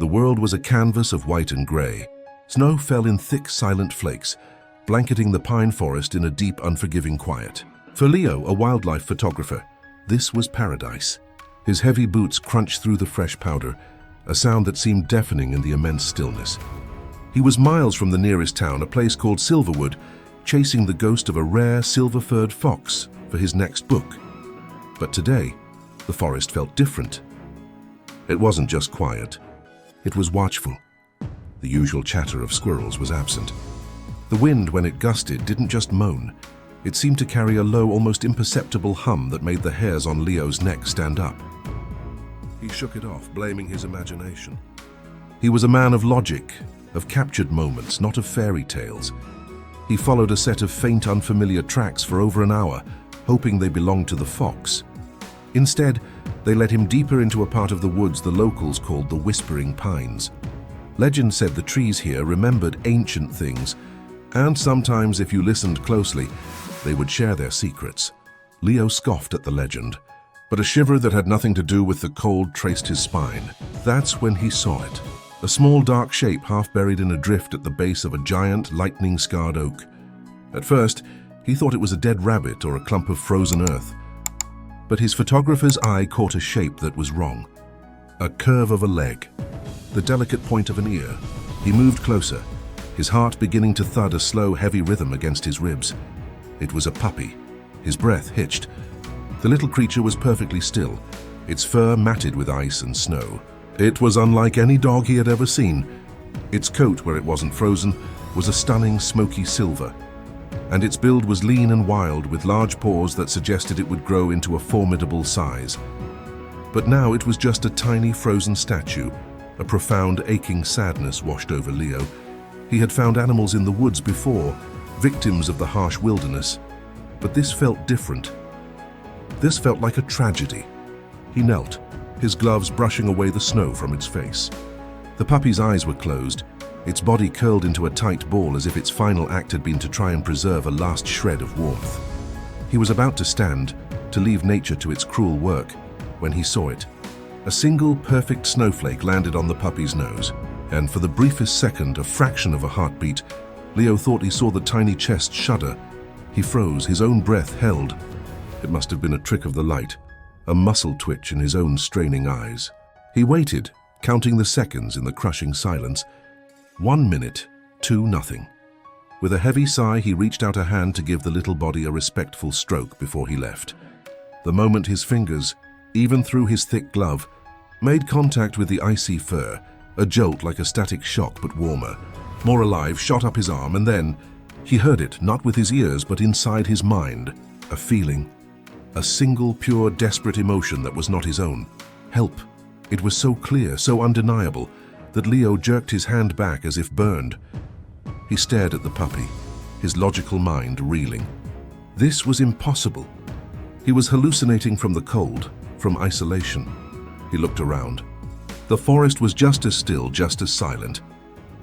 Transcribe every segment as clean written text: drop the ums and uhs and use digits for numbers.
The world was a canvas of white and gray. Snow fell in thick, silent flakes, blanketing the pine forest in a deep, unforgiving quiet. For Leo, a wildlife photographer, this was paradise. His heavy boots crunched through the fresh powder, a sound that seemed deafening in the immense stillness. He was miles from the nearest town, a place called Silverwood, chasing the ghost of a rare silver-furred fox for his next book. But today, the forest felt different. It wasn't just quiet. It was watchful. The usual chatter of squirrels was absent. The wind, when it gusted, didn't just moan. It seemed to carry a low, almost imperceptible hum that made the hairs on Leo's neck stand up. He shook it off, blaming his imagination. He was a man of logic, of captured moments, not of fairy tales. He followed a set of faint, unfamiliar tracks for over an hour, hoping they belonged to the fox. Instead, they led him deeper into a part of the woods the locals called the Whispering Pines. Legend said the trees here remembered ancient things, and sometimes, if you listened closely, they would share their secrets. Leo scoffed at the legend, but a shiver that had nothing to do with the cold traced his spine. That's when he saw it. A small dark shape half buried in a drift at the base of a giant, lightning-scarred oak. At first, he thought it was a dead rabbit or a clump of frozen earth. But his photographer's eye caught a shape that was wrong. A curve of a leg. The delicate point of an ear. He moved closer, his heart beginning to thud a slow, heavy rhythm against his ribs. It was a puppy. His breath hitched. The little creature was perfectly still, its fur matted with ice and snow. It was unlike any dog he had ever seen. Its coat, where it wasn't frozen, was a stunning, smoky silver. And its build was lean and wild, with large paws that suggested it would grow into a formidable size. But now it was just a tiny frozen statue. A profound, aching sadness washed over Leo. He had found animals in the woods before, victims of the harsh wilderness. But this felt different. This felt like a tragedy. He knelt, his gloves brushing away the snow from its face. The puppy's eyes were closed, its body curled into a tight ball as if its final act had been to try and preserve a last shred of warmth. He was about to stand, to leave nature to its cruel work, when he saw it. A single perfect snowflake landed on the puppy's nose, and for the briefest second, a fraction of a heartbeat, Leo thought he saw the tiny chest shudder. He froze, his own breath held. It must have been a trick of the light, a muscle twitch in his own straining eyes. He waited, counting the seconds in the crushing silence. 1 minute, 2 nothing. With a heavy sigh, he reached out a hand to give the little body a respectful stroke before he left. The moment his fingers, even through his thick glove, made contact with the icy fur, a jolt like a static shock but warmer, more alive, shot up his arm, and then he heard it, not with his ears but inside his mind, a feeling. A single, pure, desperate emotion that was not his own. Help. It was so clear, so undeniable, that Leo jerked his hand back as if burned. He stared at the puppy, his logical mind reeling. This was impossible. He was hallucinating from the cold, from isolation. He looked around. The forest was just as still, just as silent.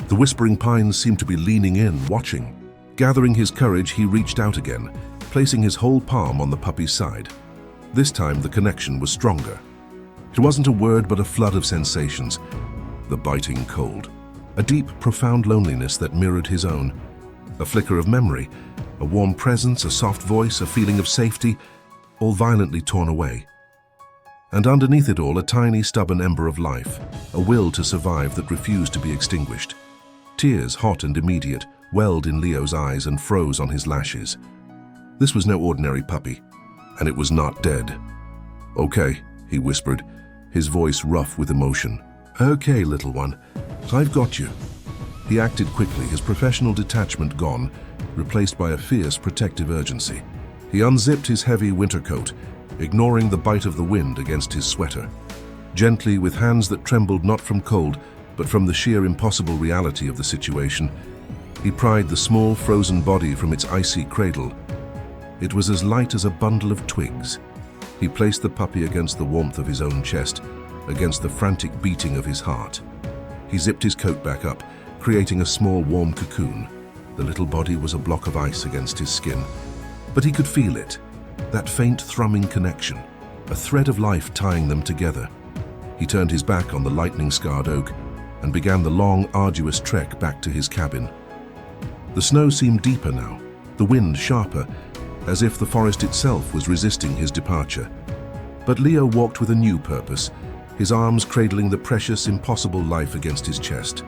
The whispering pines seemed to be leaning in, watching. Gathering his courage, he reached out again, placing his whole palm on the puppy's side. This time, the connection was stronger. It wasn't a word, but a flood of sensations. The biting cold. A deep, profound loneliness that mirrored his own. A flicker of memory. A warm presence, a soft voice, a feeling of safety, all violently torn away. And underneath it all, a tiny, stubborn ember of life. A will to survive that refused to be extinguished. Tears, hot and immediate, welled in Leo's eyes and froze on his lashes. This was no ordinary puppy, and it was not dead. "Okay," he whispered, his voice rough with emotion. "Okay, little one, I've got you." He acted quickly, his professional detachment gone, replaced by a fierce, protective urgency. He unzipped his heavy winter coat, ignoring the bite of the wind against his sweater. Gently, with hands that trembled not from cold, but from the sheer impossible reality of the situation, he pried the small, frozen body from its icy cradle. It was as light as a bundle of twigs. He placed the puppy against the warmth of his own chest, against the frantic beating of his heart. He zipped his coat back up, creating a small, warm cocoon. The little body was a block of ice against his skin, but he could feel it, that faint thrumming connection, a thread of life tying them together. He turned his back on the lightning-scarred oak, and began the long, arduous trek back to his cabin. The snow seemed deeper now, the wind sharper, as if the forest itself was resisting his departure. But Leo walked with a new purpose, his arms cradling the precious, impossible life against his chest.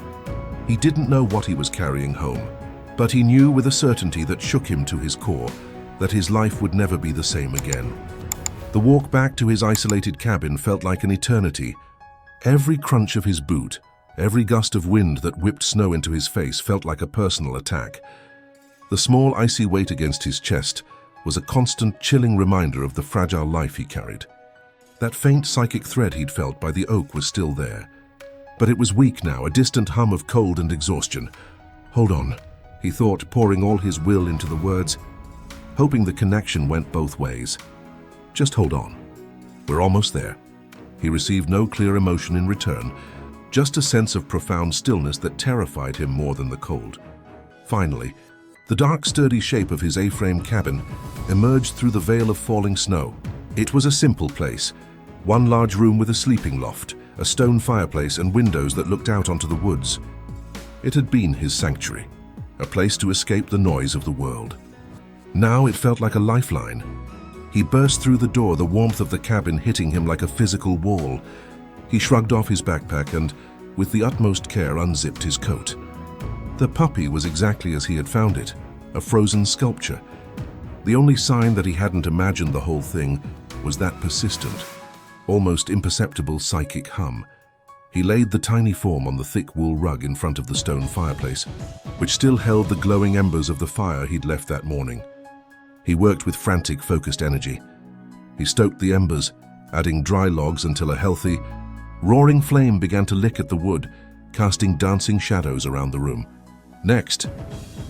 He didn't know what he was carrying home, but he knew with a certainty that shook him to his core that his life would never be the same again. The walk back to his isolated cabin felt like an eternity. Every crunch of his boot, every gust of wind that whipped snow into his face felt like a personal attack. The small icy weight against his chest was a constant, chilling reminder of the fragile life he carried. That faint psychic thread he'd felt by the oak was still there. But it was weak now, a distant hum of cold and exhaustion. "Hold on," he thought, pouring all his will into the words, hoping the connection went both ways. "Just hold on. We're almost there." He received no clear emotion in return, just a sense of profound stillness that terrified him more than the cold. Finally, the dark, sturdy shape of his A-frame cabin emerged through the veil of falling snow. It was a simple place, one large room with a sleeping loft, a stone fireplace and windows that looked out onto the woods. It had been his sanctuary, a place to escape the noise of the world. Now it felt like a lifeline. He burst through the door, the warmth of the cabin hitting him like a physical wall. He shrugged off his backpack and, with the utmost care, unzipped his coat. The puppy was exactly as he had found it, a frozen sculpture. The only sign that he hadn't imagined the whole thing was that persistent, almost imperceptible psychic hum. He laid the tiny form on the thick wool rug in front of the stone fireplace, which still held the glowing embers of the fire he'd left that morning. He worked with frantic, focused energy. He stoked the embers, adding dry logs until a healthy, roaring flame began to lick at the wood, casting dancing shadows around the room. Next,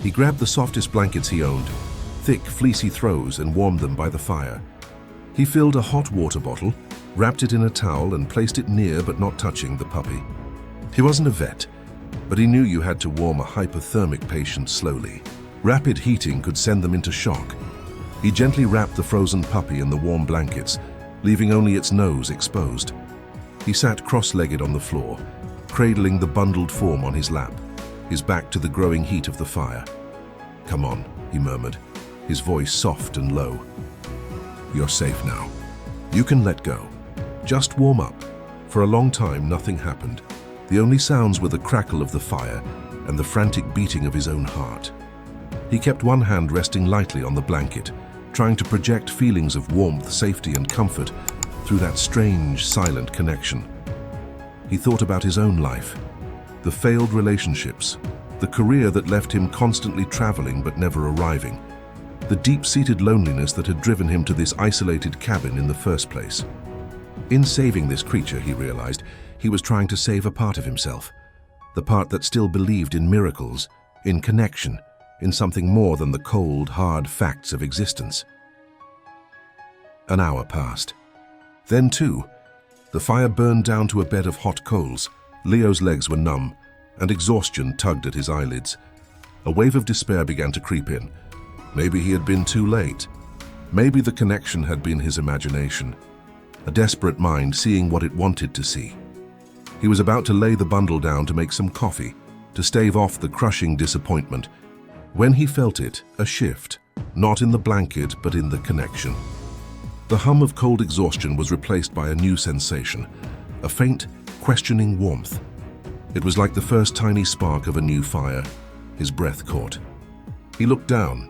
he grabbed the softest blankets he owned, thick, fleecy throws, and warmed them by the fire. He filled a hot water bottle, wrapped it in a towel, and placed it near but not touching the puppy. He wasn't a vet, but he knew you had to warm a hypothermic patient slowly. Rapid heating could send them into shock. He gently wrapped the frozen puppy in the warm blankets, leaving only its nose exposed. He sat cross-legged on the floor, cradling the bundled form on his lap, his back to the growing heat of the fire. "Come on," he murmured, his voice soft and low. "You're safe now. You can let go. Just warm up." For a long time, nothing happened. The only sounds were the crackle of the fire and the frantic beating of his own heart. He kept one hand resting lightly on the blanket, trying to project feelings of warmth, safety, and comfort through that strange, silent connection. He thought about his own life, the failed relationships, the career that left him constantly traveling but never arriving, the deep-seated loneliness that had driven him to this isolated cabin in the first place. In saving this creature, he realized, he was trying to save a part of himself, the part that still believed in miracles, in connection, in something more than the cold, hard facts of existence. An hour passed. Then, too, the fire burned down to a bed of hot coals. Leo's legs were numb, and exhaustion tugged at his eyelids. A wave of despair began to creep in. Maybe he had been too late. Maybe the connection had been his imagination, a desperate mind seeing what it wanted to see. He was about to lay the bundle down to make some coffee, to stave off the crushing disappointment, when he felt it, a shift, not in the blanket but in the connection. The hum of cold exhaustion was replaced by a new sensation, a faint, questioning warmth. It was like the first tiny spark of a new fire. His breath caught. He looked down.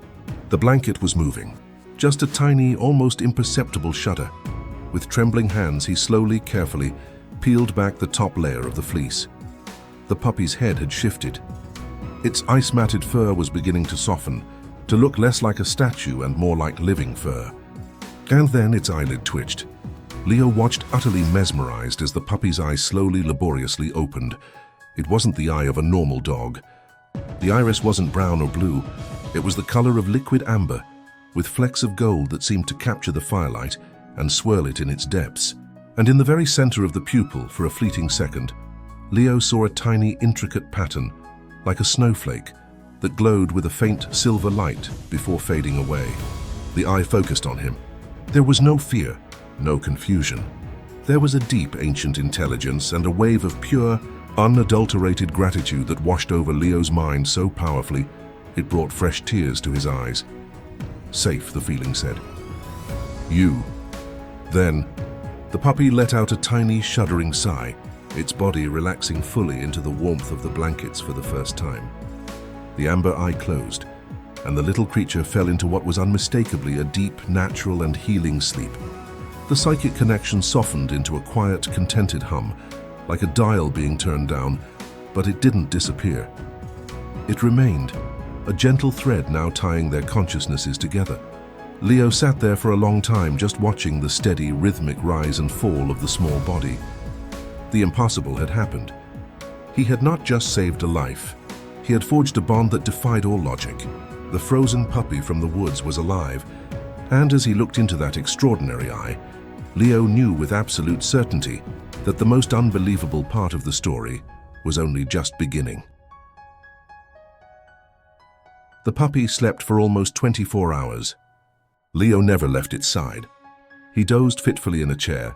The blanket was moving, just a tiny, almost imperceptible shudder. With trembling hands, he slowly, carefully peeled back the top layer of the fleece. The puppy's head had shifted. Its ice-matted fur was beginning to soften, to look less like a statue and more like living fur. And then its eyelid twitched. Leo watched, utterly mesmerized, as the puppy's eyes slowly, laboriously opened. It wasn't the eye of a normal dog. The iris wasn't brown or blue. It was the color of liquid amber, with flecks of gold that seemed to capture the firelight and swirl it in its depths. And in the very center of the pupil, for a fleeting second, Leo saw a tiny, intricate pattern, like a snowflake, that glowed with a faint silver light before fading away. The eye focused on him. There was no fear, no confusion. There was a deep, ancient intelligence and a wave of pure, unadulterated gratitude that washed over Leo's mind so powerfully it brought fresh tears to his eyes. Safe, the feeling said. You. Then, the puppy let out a tiny, shuddering sigh, its body relaxing fully into the warmth of the blankets for the first time. The amber eye closed, and the little creature fell into what was unmistakably a deep, natural and healing sleep. The psychic connection softened into a quiet, contented hum, like a dial being turned down, but it didn't disappear. It remained, a gentle thread now tying their consciousnesses together. Leo sat there for a long time, just watching the steady, rhythmic rise and fall of the small body. The impossible had happened. He had not just saved a life. He had forged a bond that defied all logic. The frozen puppy from the woods was alive, and as he looked into that extraordinary eye, Leo knew with absolute certainty that the most unbelievable part of the story was only just beginning. The puppy slept for almost 24 hours. Leo never left its side. He dozed fitfully in a chair,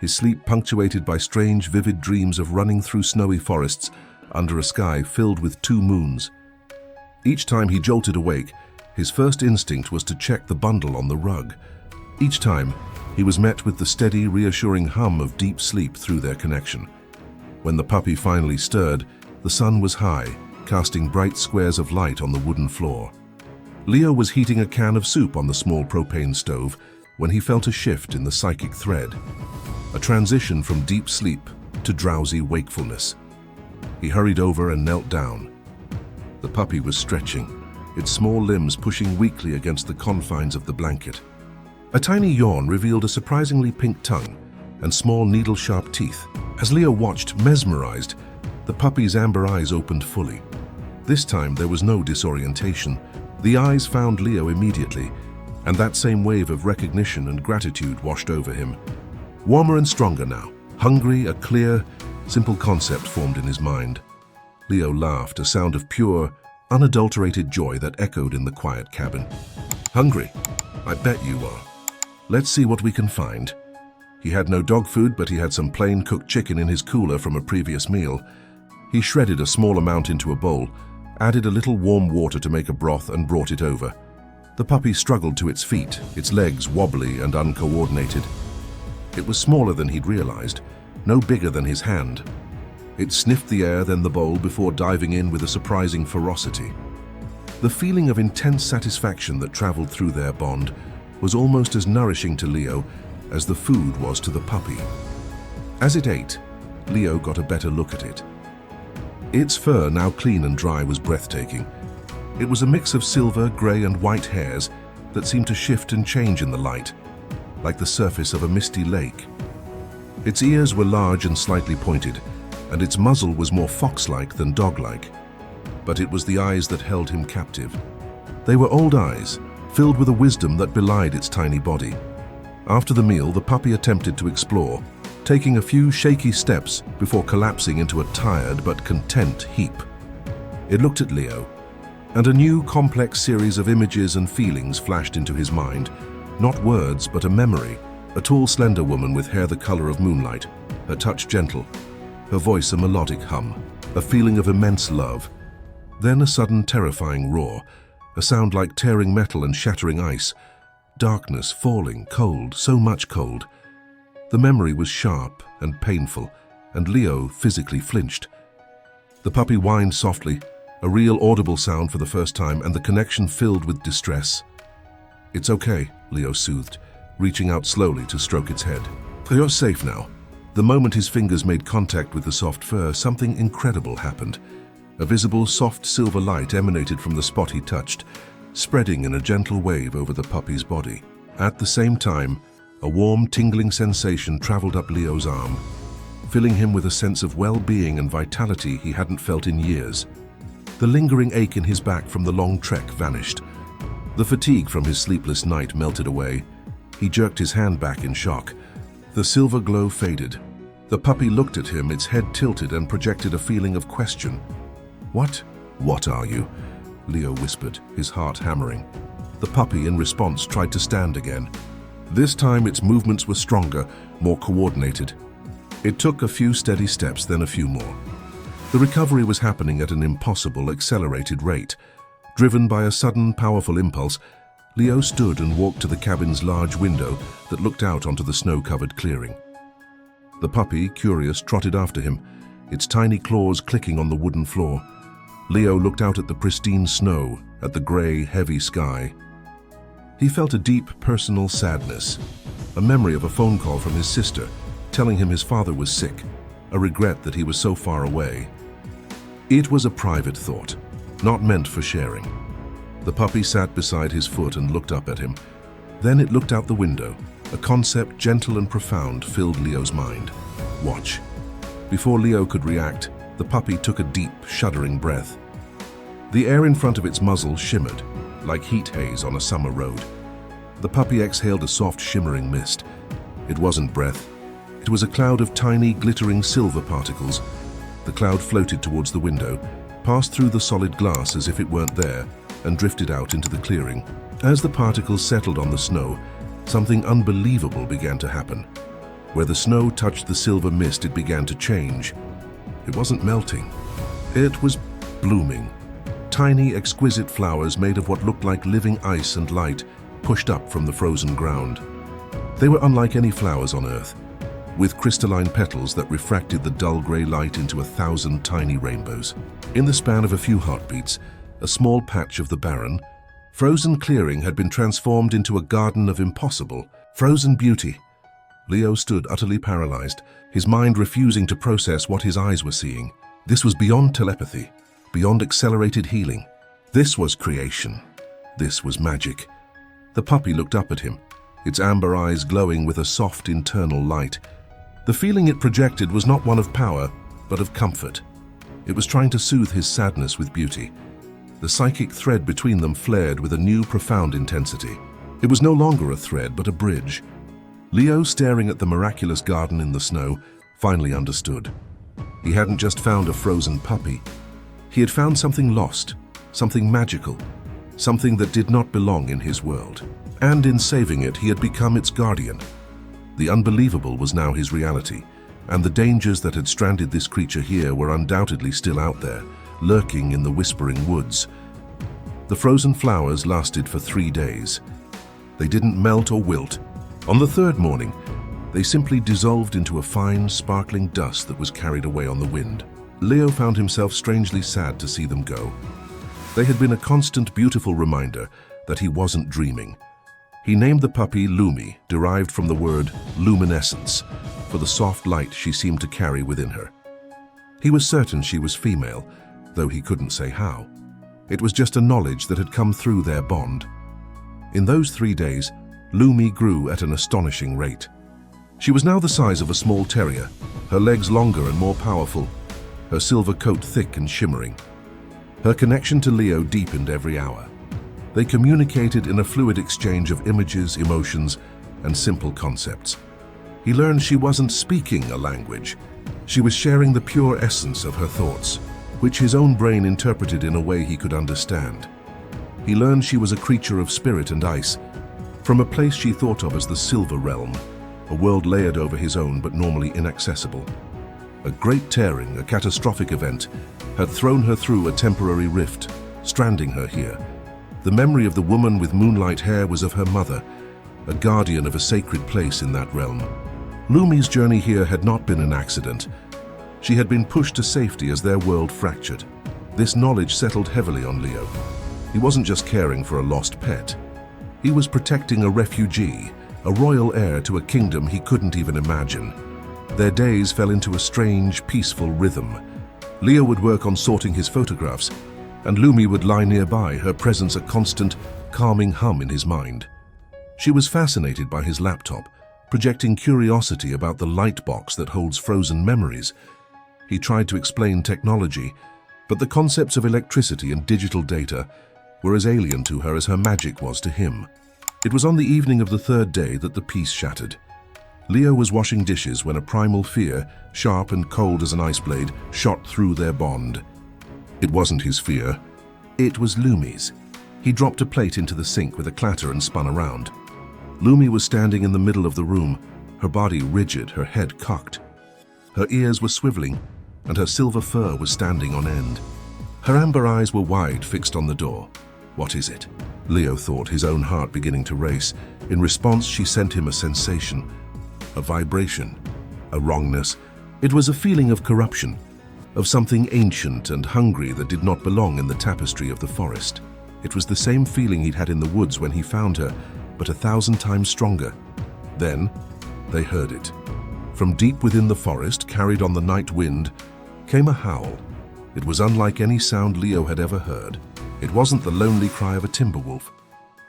his sleep punctuated by strange, vivid dreams of running through snowy forests under a sky filled with two moons. Each time he jolted awake, his first instinct was to check the bundle on the rug. Each time, he was met with the steady, reassuring hum of deep sleep through their connection. When the puppy finally stirred, the sun was high, casting bright squares of light on the wooden floor. Leo was heating a can of soup on the small propane stove when he felt a shift in the psychic thread, a transition from deep sleep to drowsy wakefulness. He hurried over and knelt down. The puppy was stretching, its small limbs pushing weakly against the confines of the blanket. A tiny yawn revealed a surprisingly pink tongue and small needle-sharp teeth. As Leo watched, mesmerized, the puppy's amber eyes opened fully. This time there was no disorientation. The eyes found Leo immediately, and that same wave of recognition and gratitude washed over him. Warmer and stronger now, hungry, a clear, simple concept formed in his mind. Leo laughed, a sound of pure, unadulterated joy that echoed in the quiet cabin. Hungry? I bet you are. Let's see what we can find. He had no dog food, but he had some plain cooked chicken in his cooler from a previous meal. He shredded a small amount into a bowl, added a little warm water to make a broth, and brought it over. The puppy struggled to its feet, its legs wobbly and uncoordinated. It was smaller than he'd realized, no bigger than his hand. It sniffed the air, then the bowl, before diving in with a surprising ferocity. The feeling of intense satisfaction that traveled through their bond was almost as nourishing to Leo as the food was to the puppy. As it ate, Leo got a better look at it. Its fur, now clean and dry, was breathtaking. It was a mix of silver, gray, and white hairs that seemed to shift and change in the light, like the surface of a misty lake. Its ears were large and slightly pointed, and its muzzle was more fox-like than dog-like. But it was the eyes that held him captive. They were old eyes, filled with a wisdom that belied its tiny body. After the meal, the puppy attempted to explore, taking a few shaky steps before collapsing into a tired but content heap. It looked at Leo, and a new complex series of images and feelings flashed into his mind. Not words, but a memory. A tall, slender woman with hair the color of moonlight, her touch gentle, her voice a melodic hum, a feeling of immense love. Then a sudden terrifying roar, a sound like tearing metal and shattering ice. Darkness, falling, cold, so much cold. The memory was sharp and painful, and Leo physically flinched. The puppy whined softly, a real audible sound for the first time, and the connection filled with distress. "It's okay," Leo soothed, reaching out slowly to stroke its head. "You're safe now." The moment his fingers made contact with the soft fur, something incredible happened. A visible, soft silver light emanated from the spot he touched, spreading in a gentle wave over the puppy's body. At the same time, a warm, tingling sensation traveled up Leo's arm, filling him with a sense of well-being and vitality he hadn't felt in years. The lingering ache in his back from the long trek vanished. The fatigue from his sleepless night melted away. He jerked his hand back in shock. The silver glow faded. The puppy looked at him, its head tilted, and projected a feeling of question. What are you?" Leo whispered, his heart hammering. The puppy, in response, tried to stand again. This time its movements were stronger, more coordinated. It took a few steady steps, then a few more. The recovery was happening at an impossible, accelerated rate. Driven by a sudden, powerful impulse, Leo stood and walked to the cabin's large window that looked out onto the snow-covered clearing. The puppy, curious, trotted after him, its tiny claws clicking on the wooden floor. Leo looked out at the pristine snow, at the grey, heavy sky. He felt a deep, personal sadness, a memory of a phone call from his sister, telling him his father was sick, a regret that he was so far away. It was a private thought, not meant for sharing. The puppy sat beside his foot and looked up at him. Then it looked out the window. A concept gentle and profound filled Leo's mind. Watch. Before Leo could react, the puppy took a deep, shuddering breath. The air in front of its muzzle shimmered, like heat haze on a summer road. The puppy exhaled a soft, shimmering mist. It wasn't breath. It was a cloud of tiny, glittering silver particles. The cloud floated towards the window, passed through the solid glass as if it weren't there, and drifted out into the clearing. As the particles settled on the snow, something unbelievable began to happen. Where the snow touched the silver mist, it began to change. It wasn't melting. It was blooming. Tiny, exquisite flowers made of what looked like living ice and light pushed up from the frozen ground. They were unlike any flowers on Earth, with crystalline petals that refracted the dull grey light into 1,000 tiny rainbows. In the span of a few heartbeats, a small patch of the barren, frozen clearing had been transformed into a garden of impossible, frozen beauty. Leo stood utterly paralyzed, his mind refusing to process what his eyes were seeing. This was beyond telepathy, beyond accelerated healing. This was creation. This was magic. The puppy looked up at him, its amber eyes glowing with a soft internal light. The feeling it projected was not one of power, but of comfort. It was trying to soothe his sadness with beauty. The psychic thread between them flared with a new, profound intensity. It was no longer a thread, but a bridge. Leo, staring at the miraculous garden in the snow, finally understood. He hadn't just found a frozen puppy. He had found something lost, something magical, something that did not belong in his world. And in saving it, he had become its guardian. The unbelievable was now his reality, and the dangers that had stranded this creature here were undoubtedly still out there, lurking in the whispering woods. The frozen flowers lasted for 3 days. They didn't melt or wilt. On the third morning, they simply dissolved into a fine, sparkling dust that was carried away on the wind. Leo found himself strangely sad to see them go. They had been a constant, beautiful reminder that he wasn't dreaming. He named the puppy Lumi, derived from the word luminescence, for the soft light she seemed to carry within her. He was certain she was female, though he couldn't say how. It was just a knowledge that had come through their bond. In those 3 days, Lumi grew at an astonishing rate. She was now the size of a small terrier, her legs longer and more powerful, her silver coat thick and shimmering. Her connection to Leo deepened every hour. They communicated in a fluid exchange of images, emotions, and simple concepts. He learned she wasn't speaking a language. She was sharing the pure essence of her thoughts, which his own brain interpreted in a way he could understand. He learned she was a creature of spirit and ice, from a place she thought of as the Silver Realm, a world layered over his own but normally inaccessible. A great tearing, a catastrophic event, had thrown her through a temporary rift, stranding her here. The memory of the woman with moonlight hair was of her mother, a guardian of a sacred place in that realm. Lumi's journey here had not been an accident. She had been pushed to safety as their world fractured. This knowledge settled heavily on Leo. He wasn't just caring for a lost pet. He was protecting a refugee, a royal heir to a kingdom he couldn't even imagine. Their days fell into a strange, peaceful rhythm. Leo would work on sorting his photographs, and Lumi would lie nearby, her presence a constant, calming hum in his mind. She was fascinated by his laptop, projecting curiosity about the light box that holds frozen memories. He tried to explain technology, but the concepts of electricity and digital data were as alien to her as her magic was to him. It was on the evening of the third day that the peace shattered. Leo was washing dishes when a primal fear, sharp and cold as an ice blade, shot through their bond. It wasn't his fear. It was Lumi's. He dropped a plate into the sink with a clatter and spun around. Lumi was standing in the middle of the room, her body rigid, her head cocked. Her ears were swiveling, and her silver fur was standing on end. Her amber eyes were wide, fixed on the door. "What is it?" Leo thought, his own heart beginning to race. In response, she sent him a sensation, a vibration, a wrongness. It was a feeling of corruption, of something ancient and hungry that did not belong in the tapestry of the forest. It was the same feeling he'd had in the woods when he found her, but 1,000 times stronger. Then, they heard it. From deep within the forest, carried on the night wind, came a howl. It was unlike any sound Leo had ever heard. It wasn't the lonely cry of a timber wolf.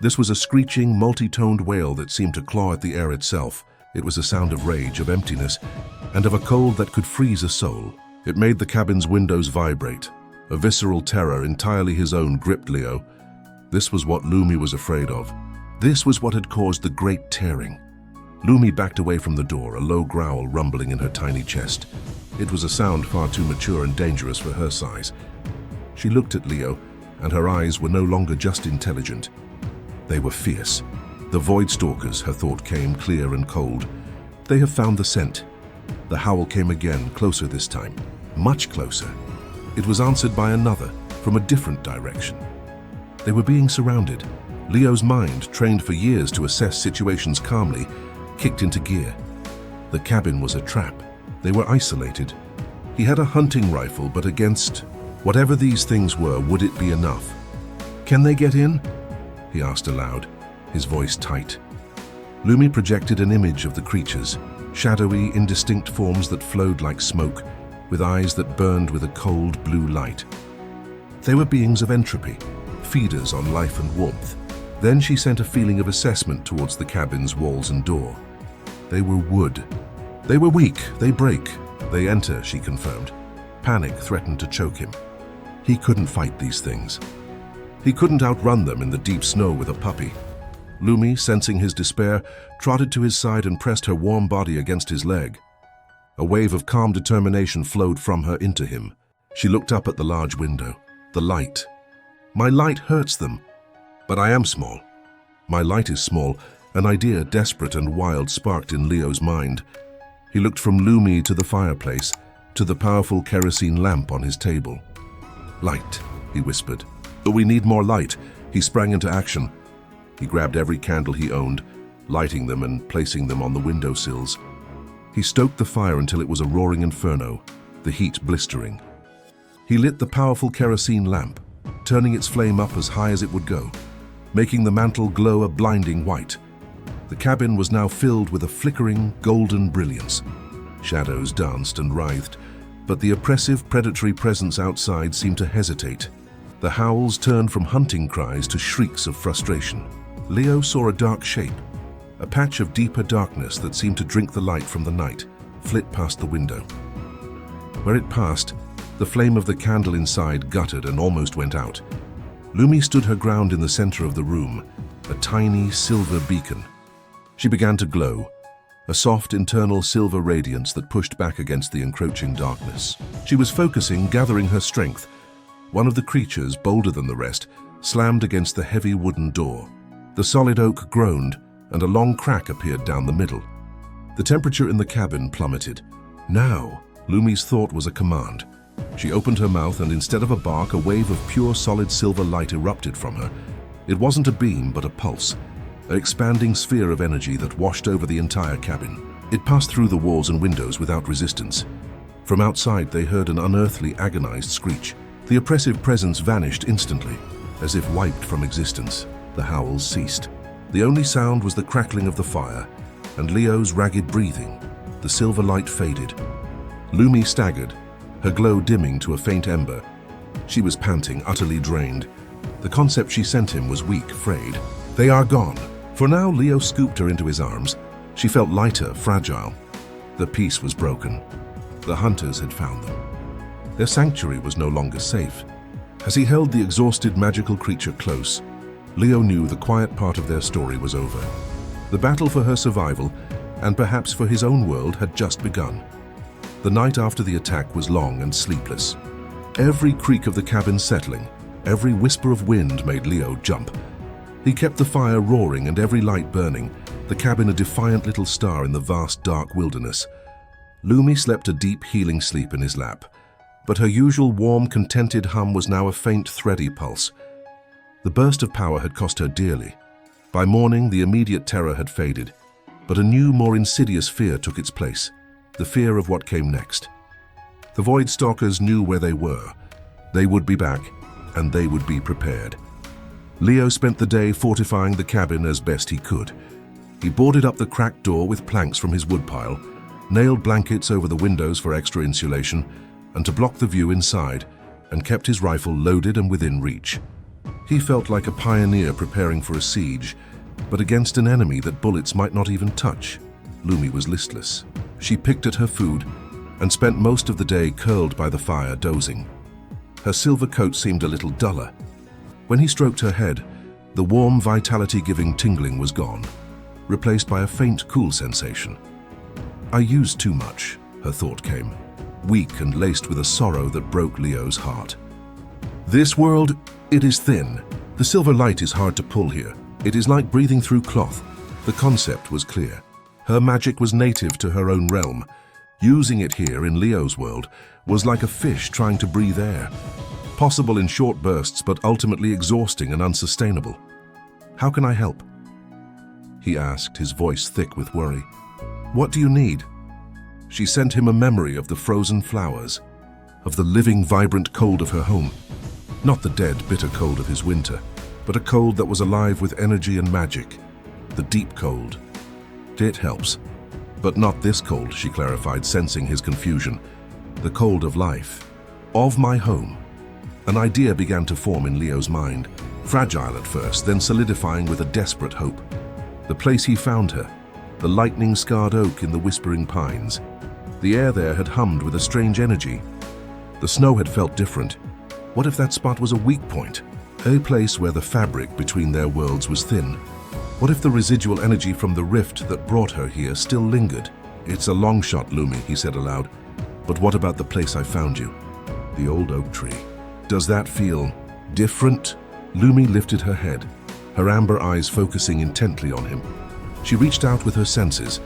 This was a screeching, multi-toned wail that seemed to claw at the air itself. It was a sound of rage, of emptiness, and of a cold that could freeze a soul. It made the cabin's windows vibrate. A visceral terror entirely his own gripped Leo. This was what Lumi was afraid of. This was what had caused the great tearing. Lumi backed away from the door, a low growl rumbling in her tiny chest. It was a sound far too mature and dangerous for her size. She looked at Leo, and her eyes were no longer just intelligent. They were fierce. The void stalkers, her thought came, clear and cold. They have found the scent. The howl came again, closer this time, much closer. It was answered by another, from a different direction. They were being surrounded. Leo's mind, trained for years to assess situations calmly, kicked into gear. The cabin was a trap. They were isolated. He had a hunting rifle, but against whatever these things were, would it be enough? "Can they get in?" he asked aloud, his voice tight. Lumi projected an image of the creatures, shadowy, indistinct forms that flowed like smoke, with eyes that burned with a cold blue light. They were beings of entropy, feeders on life and warmth. Then she sent a feeling of assessment towards the cabin's walls and door. They were wood. They were weak, they break, they enter, she confirmed. Panic threatened to choke him. He couldn't fight these things. He couldn't outrun them in the deep snow with a puppy. Lumi, sensing his despair, trotted to his side and pressed her warm body against his leg. A wave of calm determination flowed from her into him. She looked up at the large window. The light. "My light hurts them, but I am small." "My light is small," an idea desperate and wild sparked in Leo's mind. He looked from Lumi to the fireplace, to the powerful kerosene lamp on his table. "Light," he whispered. "But we need more light." He sprang into action. He grabbed every candle he owned, lighting them and placing them on the windowsills. He stoked the fire until it was a roaring inferno, the heat blistering. He lit the powerful kerosene lamp, turning its flame up as high as it would go, making the mantle glow a blinding white. The cabin was now filled with a flickering, golden brilliance. Shadows danced and writhed, but the oppressive, predatory presence outside seemed to hesitate. The howls turned from hunting cries to shrieks of frustration. Leo saw a dark shape, a patch of deeper darkness that seemed to drink the light from the night, flit past the window. Where it passed, the flame of the candle inside guttered and almost went out. Lumi stood her ground in the center of the room, a tiny silver beacon. She began to glow, a soft internal silver radiance that pushed back against the encroaching darkness. She was focusing, gathering her strength. One of the creatures, bolder than the rest, slammed against the heavy wooden door. The solid oak groaned, and a long crack appeared down the middle. The temperature in the cabin plummeted. Now, Lumi's thought was a command. She opened her mouth, and instead of a bark, a wave of pure solid silver light erupted from her. It wasn't a beam, but a pulse, an expanding sphere of energy that washed over the entire cabin. It passed through the walls and windows without resistance. From outside, they heard an unearthly, agonized screech. The oppressive presence vanished instantly, as if wiped from existence. The howls ceased. The only sound was the crackling of the fire and Leo's ragged breathing. The silver light faded. Lumi staggered, her glow dimming to a faint ember. She was panting, utterly drained. The concept she sent him was weak, frayed. "They are gone." For now, Leo scooped her into his arms. She felt lighter, fragile. The peace was broken. The hunters had found them. Their sanctuary was no longer safe. As he held the exhausted magical creature close, Leo knew the quiet part of their story was over. The battle for her survival, and perhaps for his own world, had just begun. The night after the attack was long and sleepless. Every creak of the cabin settling, every whisper of wind made Leo jump. He kept the fire roaring and every light burning, the cabin a defiant little star in the vast dark wilderness. Lumi slept a deep healing sleep in his lap, but her usual warm, contented hum was now a faint, thready pulse. The burst of power had cost her dearly. By morning, the immediate terror had faded, but a new, more insidious fear took its place, the fear of what came next. The Void Stalkers knew where they were. They would be back, and they would be prepared. Leo spent the day fortifying the cabin as best he could. He boarded up the cracked door with planks from his woodpile, nailed blankets over the windows for extra insulation, and to block the view inside, and kept his rifle loaded and within reach. He felt like a pioneer preparing for a siege, but against an enemy that bullets might not even touch. Lumi was listless. She picked at her food and spent most of the day curled by the fire, dozing. Her silver coat seemed a little duller. When he stroked her head, the warm, vitality-giving tingling was gone, replaced by a faint, cool sensation. I used too much, her thought came, weak and laced with a sorrow that broke Leo's heart. This world, it is thin. The silver light is hard to pull here. It is like breathing through cloth. The concept was clear. Her magic was native to her own realm. Using it here in Leo's world was like a fish trying to breathe air. Possible in short bursts, but ultimately exhausting and unsustainable. How can I help? He asked, his voice thick with worry. What do you need? She sent him a memory of the frozen flowers, of the living, vibrant cold of her home. Not the dead, bitter cold of his winter, but a cold that was alive with energy and magic. The deep cold. It helps. But not this cold, she clarified, sensing his confusion. The cold of life. Of my home. An idea began to form in Leo's mind, fragile at first, then solidifying with a desperate hope. The place he found her, the lightning-scarred oak in the whispering pines. The air there had hummed with a strange energy. The snow had felt different. What if that spot was a weak point? A place where the fabric between their worlds was thin? What if the residual energy from the rift that brought her here still lingered? It's a long shot, Lumi, he said aloud. But what about the place I found you? The old oak tree. Does that feel different? Lumi lifted her head, her amber eyes focusing intently on him. She reached out with her senses,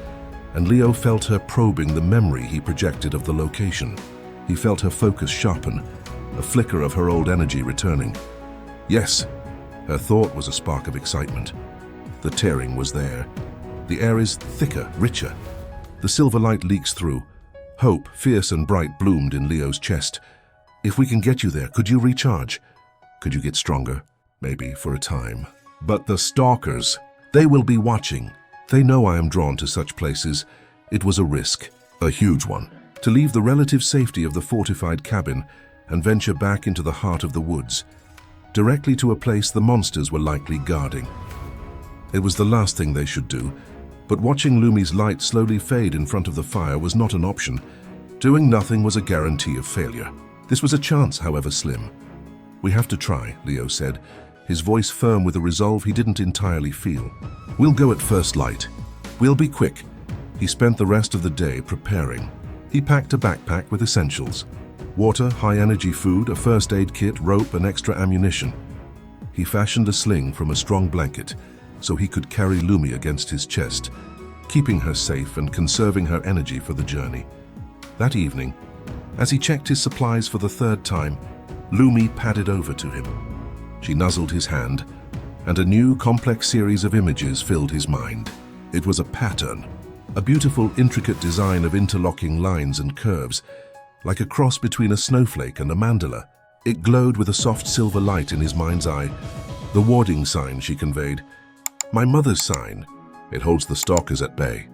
and Leo felt her probing the memory he projected of the location. He felt her focus sharpen, a flicker of her old energy returning. Yes, her thought was a spark of excitement. The tearing was there. The air is thicker, richer. The silver light leaks through. Hope, fierce and bright, bloomed in Leo's chest. If we can get you there, could you recharge? Could you get stronger? Maybe, for a time. But the stalkers, they will be watching. They know I am drawn to such places. It was a risk, a huge one, to leave the relative safety of the fortified cabin and venture back into the heart of the woods, directly to a place the monsters were likely guarding. It was the last thing they should do, but watching Lumi's light slowly fade in front of the fire was not an option. Doing nothing was a guarantee of failure. This was a chance, however slim. We have to try, Leo said, his voice firm with a resolve he didn't entirely feel. We'll go at first light. We'll be quick. He spent the rest of the day preparing. He packed a backpack with essentials: water, high-energy food, a first aid kit, rope, and extra ammunition. He fashioned a sling from a strong blanket so he could carry Lumi against his chest, keeping her safe and conserving her energy for the journey. That evening, as he checked his supplies for the third time, Lumi padded over to him. She nuzzled his hand, and a new, complex series of images filled his mind. It was a pattern, a beautiful, intricate design of interlocking lines and curves, like a cross between a snowflake and a mandala. It glowed with a soft silver light in his mind's eye. The warding sign, she conveyed. My mother's sign. It holds the stalkers at bay.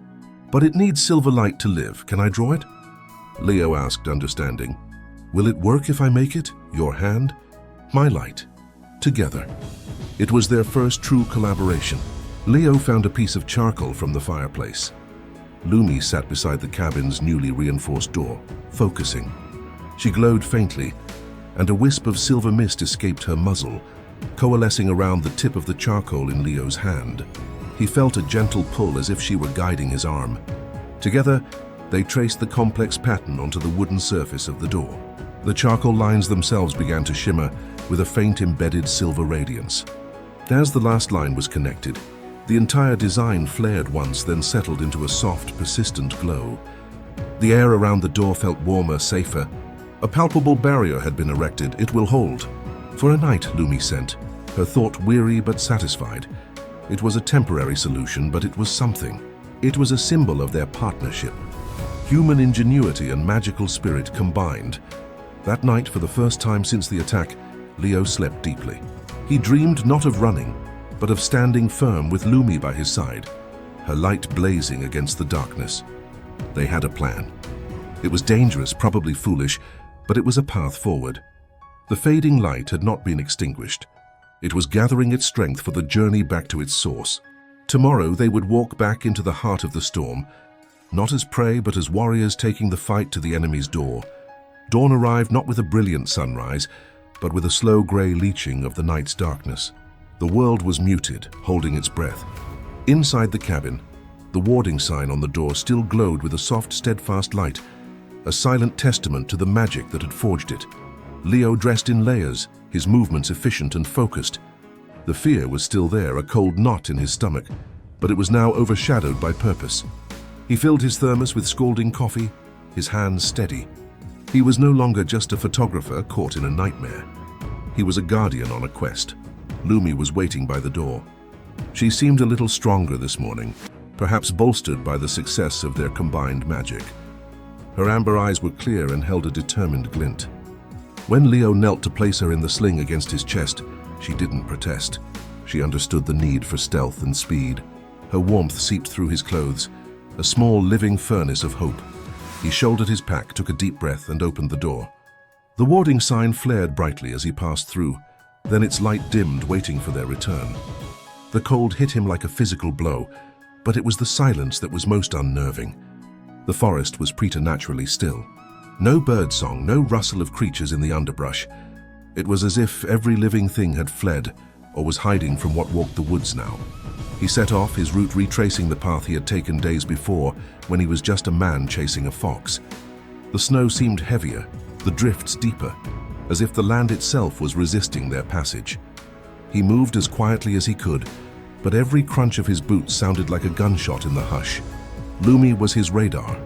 But it needs silver light to live. Can I draw it? Leo asked, understanding. Will it work if I make it? Your hand? My light. Together. It was their first true collaboration. Leo found a piece of charcoal from the fireplace. Lumi sat beside the cabin's newly reinforced door, focusing. She glowed faintly, and a wisp of silver mist escaped her muzzle, coalescing around the tip of the charcoal in Leo's hand. He felt a gentle pull as if she were guiding his arm. Together, they traced the complex pattern onto the wooden surface of the door. The charcoal lines themselves began to shimmer with a faint embedded silver radiance. As the last line was connected, the entire design flared once, then settled into a soft, persistent glow. The air around the door felt warmer, safer. A palpable barrier had been erected. It will hold. For a night, Lumi sent, her thought weary but satisfied. It was a temporary solution, but it was something. It was a symbol of their partnership. Human ingenuity and magical spirit combined. That night, for the first time since the attack, Leo slept deeply. He dreamed not of running, but of standing firm with Lumi by his side, her light blazing against the darkness. They had a plan. It was dangerous, probably foolish, but it was a path forward. The fading light had not been extinguished. It was gathering its strength for the journey back to its source. Tomorrow they would walk back into the heart of the storm, not as prey but as warriors taking the fight to the enemy's door. Dawn arrived not with a brilliant sunrise, but with a slow grey leaching of the night's darkness. The world was muted, holding its breath. Inside the cabin, the warding sign on the door still glowed with a soft, steadfast light, a silent testament to the magic that had forged it. Leo dressed in layers, his movements efficient and focused. The fear was still there, a cold knot in his stomach, but it was now overshadowed by purpose. He filled his thermos with scalding coffee, his hands steady. He was no longer just a photographer caught in a nightmare. He was a guardian on a quest. Lumi was waiting by the door. She seemed a little stronger this morning, perhaps bolstered by the success of their combined magic. Her amber eyes were clear and held a determined glint. When Leo knelt to place her in the sling against his chest, she didn't protest. She understood the need for stealth and speed. Her warmth seeped through his clothes, a small living furnace of hope. He shouldered his pack, took a deep breath, and opened the door. The warding sign flared brightly as he passed through, then its light dimmed, waiting for their return. The cold hit him like a physical blow, but it was the silence that was most unnerving. The forest was preternaturally still. No birdsong, no rustle of creatures in the underbrush. It was as if every living thing had fled or was hiding from what walked the woods now. He set off, his route retracing the path he had taken days before when he was just a man chasing a fox. The snow seemed heavier, the drifts deeper, as if the land itself was resisting their passage. He moved as quietly as he could, but every crunch of his boots sounded like a gunshot in the hush. Lumi was his radar.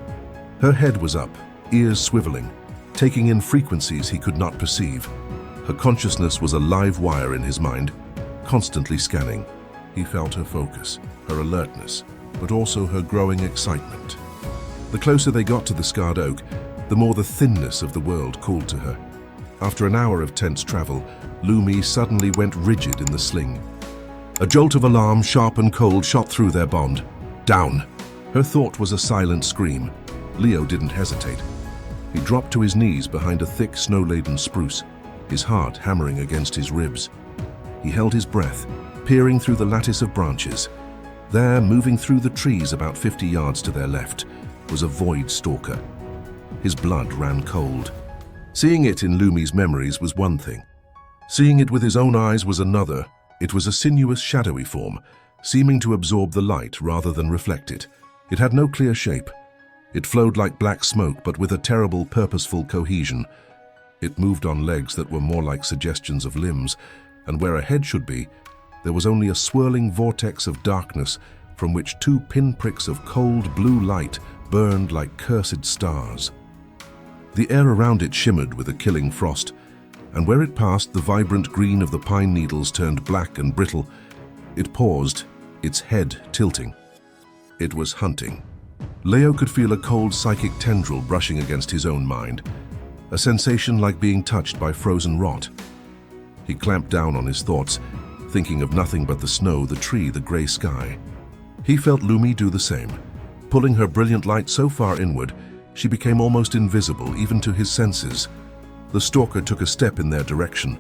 Her head was up, ears swiveling, taking in frequencies he could not perceive. Her consciousness was a live wire in his mind, constantly scanning. He felt her focus, her alertness, but also her growing excitement. The closer they got to the scarred oak, the more the thinness of the world called to her. After an hour of tense travel, Lumi suddenly went rigid in the sling. A jolt of alarm, sharp and cold, shot through their bond. Down! Her thought was a silent scream. Leo didn't hesitate. He dropped to his knees behind a thick, snow-laden spruce, his heart hammering against his ribs. He held his breath, peering through the lattice of branches. There, moving through the trees about 50 yards to their left, was a void stalker. His blood ran cold. Seeing it in Lumi's memories was one thing. Seeing it with his own eyes was another. It was a sinuous, shadowy form, seeming to absorb the light rather than reflect it. It had no clear shape. It flowed like black smoke, but with a terrible, purposeful cohesion. It moved on legs that were more like suggestions of limbs, and where a head should be, there was only a swirling vortex of darkness from which two pinpricks of cold blue light burned like cursed stars. The air around it shimmered with a killing frost, and where it passed, the vibrant green of the pine needles turned black and brittle. It paused, its head tilting. It was hunting. Leo could feel a cold psychic tendril brushing against his own mind, a sensation like being touched by frozen rot. He clamped down on his thoughts, thinking of nothing but the snow, the tree, the grey sky. He felt Lumi do the same. Pulling her brilliant light so far inward, she became almost invisible, even to his senses. The stalker took a step in their direction.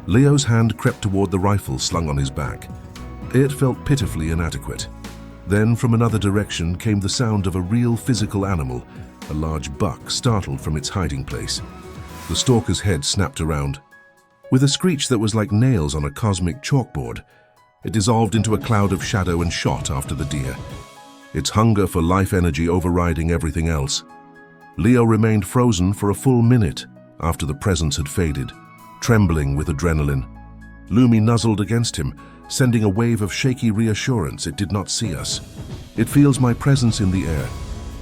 Leo's hand crept toward the rifle slung on his back. It felt pitifully inadequate. Then, from another direction, came the sound of a real physical animal, a large buck startled from its hiding place. The stalker's head snapped around. With a screech that was like nails on a cosmic chalkboard, it dissolved into a cloud of shadow and shot after the deer, its hunger for life energy overriding everything else. Leo remained frozen for a full minute after the presence had faded, trembling with adrenaline. Lumi nuzzled against him, sending a wave of shaky reassurance. It did not see us. It feels my presence in the air,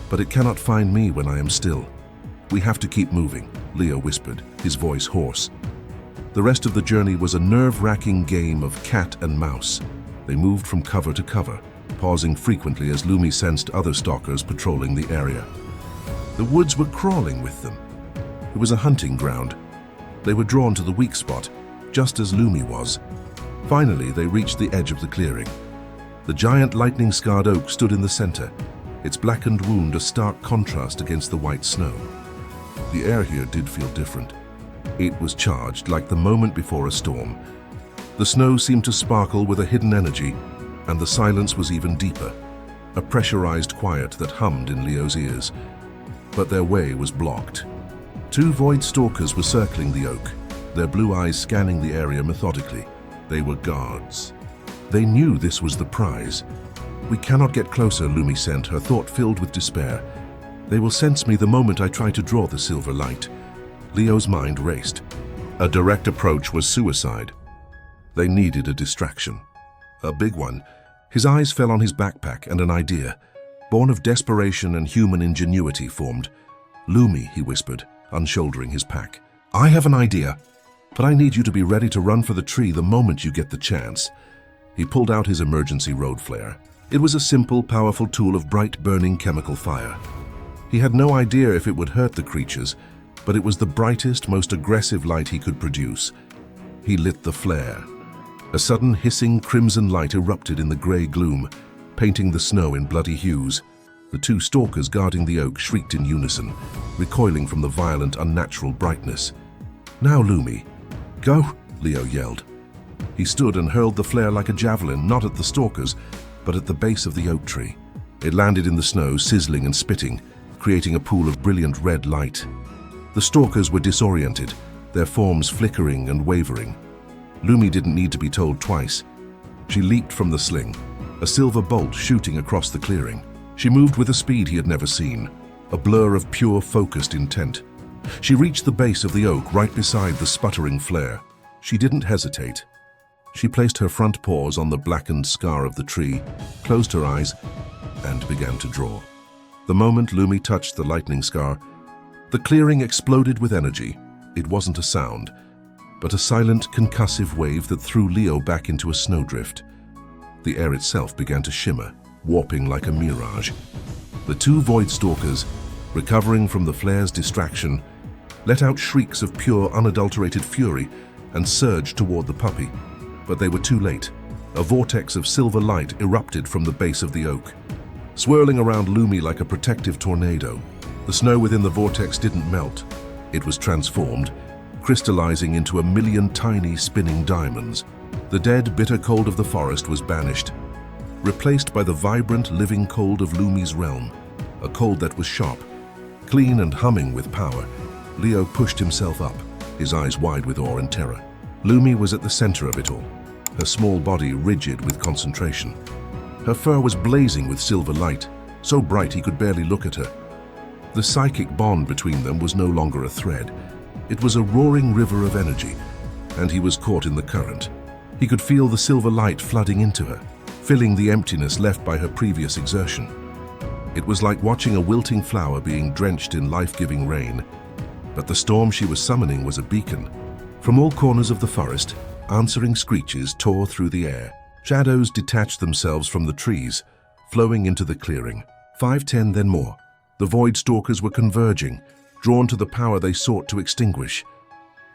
but it cannot find me when I am still. "We have to keep moving," Leo whispered, his voice hoarse. The rest of the journey was a nerve-wracking game of cat and mouse. They moved from cover to cover, pausing frequently as Lumi sensed other stalkers patrolling the area. The woods were crawling with them. It was a hunting ground. They were drawn to the weak spot, just as Lumi was. Finally, they reached the edge of the clearing. The giant lightning-scarred oak stood in the center, its blackened wound a stark contrast against the white snow. The air here did feel different. It was charged like the moment before a storm. The snow seemed to sparkle with a hidden energy, and the silence was even deeper, a pressurized quiet that hummed in Leo's ears. But their way was blocked. Two void stalkers were circling the oak, their blue eyes scanning the area methodically. They were guards. They knew this was the prize. "We cannot get closer," Lumi sent, her thought filled with despair. "They will sense me the moment I try to draw the silver light." Leo's mind raced. A direct approach was suicide. They needed a distraction. A big one. His eyes fell on his backpack, and an idea, born of desperation and human ingenuity, formed. "Lumi," he whispered, unshouldering his pack. "I have an idea, but I need you to be ready to run for the tree the moment you get the chance." He pulled out his emergency road flare. It was a simple, powerful tool of bright, burning chemical fire. He had no idea if it would hurt the creatures, but it was the brightest, most aggressive light he could produce. He lit the flare. A sudden hissing crimson light erupted in the grey gloom, painting the snow in bloody hues. The two stalkers guarding the oak shrieked in unison, recoiling from the violent, unnatural brightness. "Now, Lumi, go!" Leo yelled. He stood and hurled the flare like a javelin, not at the stalkers, but at the base of the oak tree. It landed in the snow, sizzling and spitting, creating a pool of brilliant red light. The stalkers were disoriented, their forms flickering and wavering. Lumi didn't need to be told twice. She leaped from the sling, a silver bolt shooting across the clearing. She moved with a speed he had never seen, a blur of pure, focused intent. She reached the base of the oak right beside the sputtering flare. She didn't hesitate. She placed her front paws on the blackened scar of the tree, closed her eyes, and began to draw. The moment Lumi touched the lightning scar, the clearing exploded with energy. It wasn't a sound, but a silent, concussive wave that threw Leo back into a snowdrift. The air itself began to shimmer, warping like a mirage. The two void stalkers, recovering from the flare's distraction, let out shrieks of pure, unadulterated fury and surged toward the puppy. But they were too late. A vortex of silver light erupted from the base of the oak, swirling around Lumi like a protective tornado. The snow within the vortex didn't melt. It was transformed, crystallizing into a million tiny spinning diamonds. The dead, bitter cold of the forest was banished, replaced by the vibrant, living cold of Lumi's realm, a cold that was sharp, clean and humming with power. Leo pushed himself up, his eyes wide with awe and terror. Lumi was at the center of it all, her small body rigid with concentration. Her fur was blazing with silver light, so bright he could barely look at her. The psychic bond between them was no longer a thread. It was a roaring river of energy, and he was caught in the current. He could feel the silver light flooding into her, filling the emptiness left by her previous exertion. It was like watching a wilting flower being drenched in life-giving rain. But the storm she was summoning was a beacon. From all corners of the forest, answering screeches tore through the air. Shadows detached themselves from the trees, flowing into the clearing. 5, 10, then more. The void stalkers were converging, drawn to the power they sought to extinguish.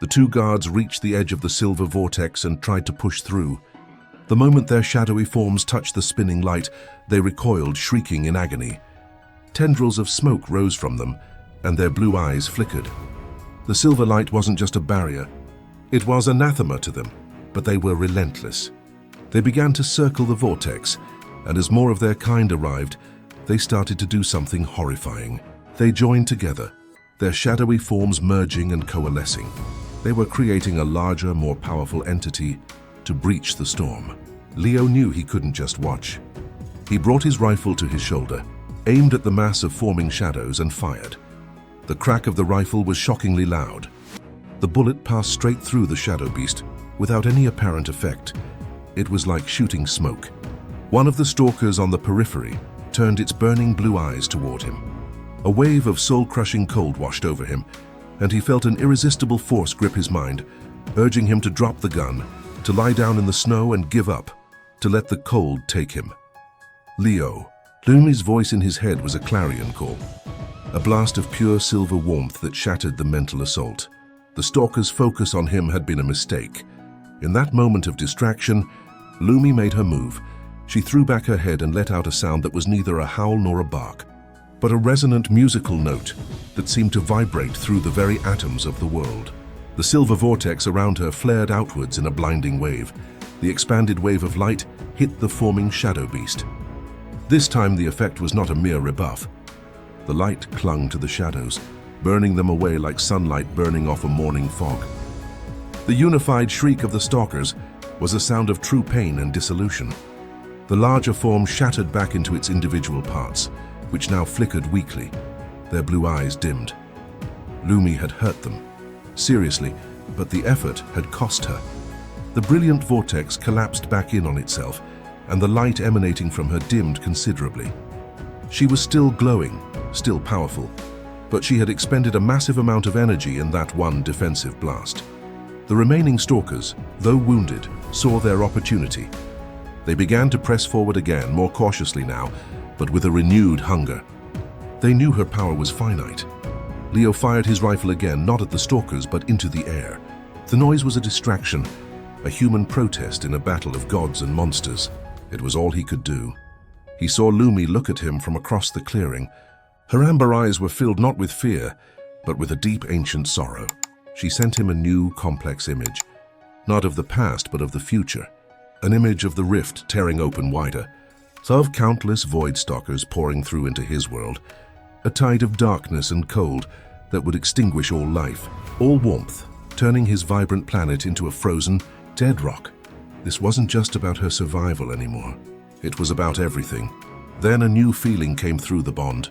The two guards reached the edge of the silver vortex and tried to push through. The moment their shadowy forms touched the spinning light, they recoiled, shrieking in agony. Tendrils of smoke rose from them, and their blue eyes flickered. The silver light wasn't just a barrier. It was anathema to them, but they were relentless. They began to circle the vortex, and as more of their kind arrived, they started to do something horrifying. They joined together, their shadowy forms merging and coalescing. They were creating a larger, more powerful entity to breach the storm. Leo knew he couldn't just watch. He brought his rifle to his shoulder, aimed at the mass of forming shadows, and fired. The crack of the rifle was shockingly loud. The bullet passed straight through the shadow beast, without any apparent effect. It was like shooting smoke. One of the stalkers on the periphery turned its burning blue eyes toward him. A wave of soul-crushing cold washed over him, and he felt an irresistible force grip his mind, urging him to drop the gun, to lie down in the snow and give up, to let the cold take him. Leo. Lumi's voice in his head was a clarion call, a blast of pure silver warmth that shattered the mental assault. The stalker's focus on him had been a mistake. In that moment of distraction, Lumi made her move. She threw back her head and let out a sound that was neither a howl nor a bark, but a resonant musical note that seemed to vibrate through the very atoms of the world. The silver vortex around her flared outwards in a blinding wave. The expanded wave of light hit the forming shadow beast. This time the effect was not a mere rebuff. The light clung to the shadows, burning them away like sunlight burning off a morning fog. The unified shriek of the stalkers was a sound of true pain and dissolution. The larger form shattered back into its individual parts, which now flickered weakly. Their blue eyes dimmed. Lumi had hurt them. Seriously, but the effort had cost her. The brilliant vortex collapsed back in on itself, and the light emanating from her dimmed considerably. She was still glowing, still powerful, but she had expended a massive amount of energy in that one defensive blast. The remaining stalkers, though wounded, saw their opportunity. They began to press forward again, more cautiously now, but with a renewed hunger. They knew her power was finite. Leo fired his rifle again, not at the stalkers, but into the air. The noise was a distraction, a human protest in a battle of gods and monsters. It was all he could do. He saw Lumi look at him from across the clearing. Her amber eyes were filled not with fear, but with a deep ancient sorrow. She sent him a new, complex image, not of the past, but of the future. An image of the rift tearing open wider, of countless void stalkers pouring through into his world, a tide of darkness and cold that would extinguish all life, all warmth, turning his vibrant planet into a frozen, dead rock. This wasn't just about her survival anymore. It was about everything. Then a new feeling came through the bond,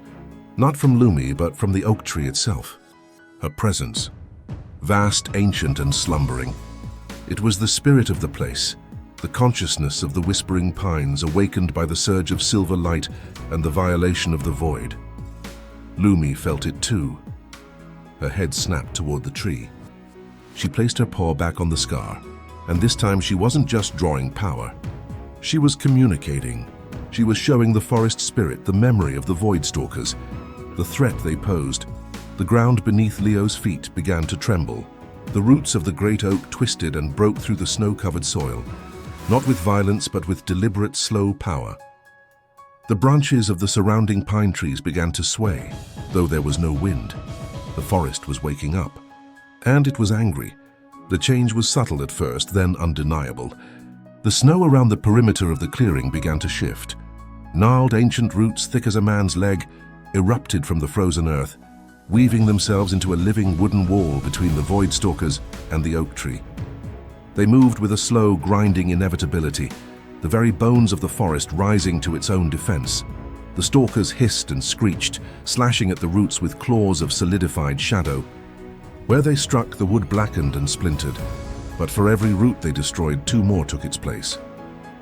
not from Lumi, but from the oak tree itself. Her presence, vast, ancient, and slumbering. It was the spirit of the place, the consciousness of the whispering pines awakened by the surge of silver light and the violation of the void. Lumi felt it too. Her head snapped toward the tree. She placed her paw back on the scar, and this time she wasn't just drawing power. She was communicating. She was showing the forest spirit the memory of the void stalkers, the threat they posed. The ground beneath Leo's feet began to tremble. The roots of the great oak twisted and broke through the snow-covered soil, not with violence but with deliberate, slow power. The branches of the surrounding pine trees began to sway, though there was no wind. The forest was waking up, and it was angry. The change was subtle at first, then undeniable. The snow around the perimeter of the clearing began to shift. Gnarled ancient roots, thick as a man's leg, erupted from the frozen earth, weaving themselves into a living wooden wall between the void stalkers and the oak tree. They moved with a slow, grinding inevitability, the very bones of the forest rising to its own defense. The stalkers hissed and screeched, slashing at the roots with claws of solidified shadow. Where they struck, the wood blackened and splintered, but for every root they destroyed, two more took its place.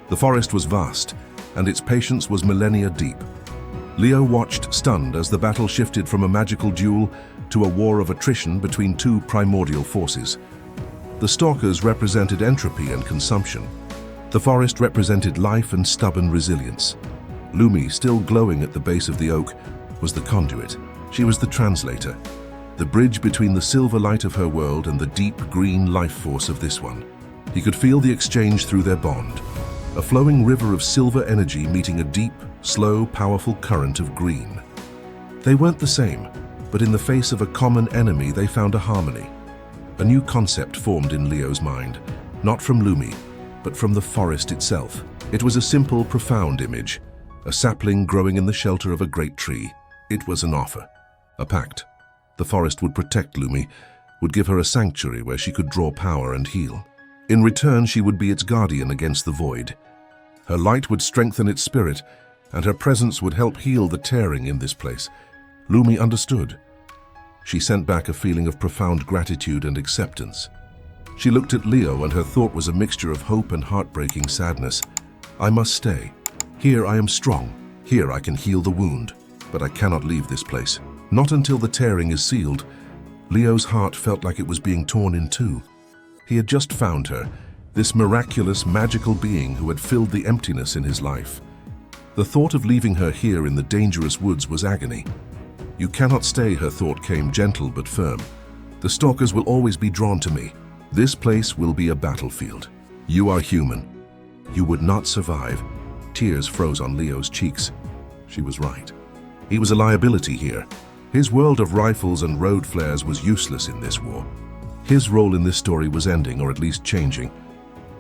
The forest was vast, and its patience was millennia deep. Leo watched, stunned, as the battle shifted from a magical duel to a war of attrition between two primordial forces. The stalkers represented entropy and consumption. The forest represented life and stubborn resilience. Lumi, still glowing at the base of the oak, was the conduit. She was the translator, the bridge between the silver light of her world and the deep green life force of this one. He could feel the exchange through their bond, a flowing river of silver energy meeting a deep, slow, powerful current of green. They weren't the same, but in the face of a common enemy they found a harmony. A new concept formed in Leo's mind, not from Lumi, but from the forest itself. It was a simple, profound image, a sapling growing in the shelter of a great tree. It was an offer, a pact. The forest would protect Lumi, would give her a sanctuary where she could draw power and heal. In return, she would be its guardian against the void. Her light would strengthen its spirit, and her presence would help heal the tearing in this place. Lumi understood. She sent back a feeling of profound gratitude and acceptance. She looked at Leo, and her thought was a mixture of hope and heartbreaking sadness. I must stay. Here I am strong. Here I can heal the wound. But I cannot leave this place. Not until the tearing is sealed, Leo's heart felt like it was being torn in two. He had just found her, this miraculous, magical being who had filled the emptiness in his life. The thought of leaving her here in the dangerous woods was agony. "You cannot stay," her thought came gentle but firm. "The stalkers will always be drawn to me. This place will be a battlefield. You are human. You would not survive." Tears froze on Leo's cheeks. She was right. He was a liability here. His world of rifles and road flares was useless in this war. His role in this story was ending, or at least changing.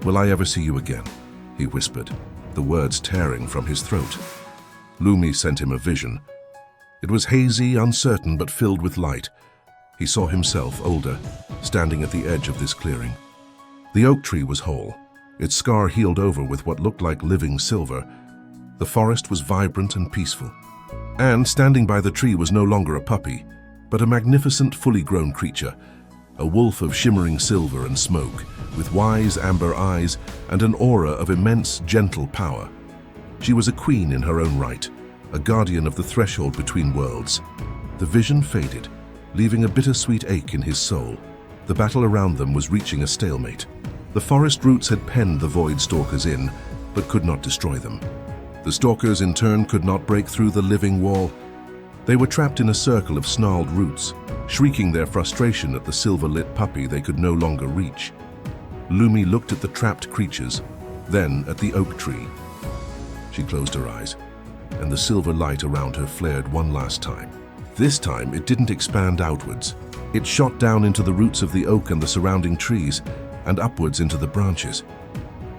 "Will I ever see you again?" he whispered, the words tearing from his throat. Lumi sent him a vision. It was hazy, uncertain, but filled with light. He saw himself, older, standing at the edge of this clearing. The oak tree was whole, its scar healed over with what looked like living silver. The forest was vibrant and peaceful. And standing by the tree was no longer a puppy, but a magnificent, fully grown creature, a wolf of shimmering silver and smoke, with wise amber eyes and an aura of immense, gentle power. She was a queen in her own right, a guardian of the threshold between worlds. The vision faded, leaving a bittersweet ache in his soul. The battle around them was reaching a stalemate. The forest roots had penned the void stalkers in, but could not destroy them. The stalkers, in turn, could not break through the living wall. They were trapped in a circle of snarled roots, shrieking their frustration at the silver-lit puppy they could no longer reach. Lumi looked at the trapped creatures, then at the oak tree. She closed her eyes, and the silver light around her flared one last time. This time, it didn't expand outwards. It shot down into the roots of the oak and the surrounding trees, and upwards into the branches.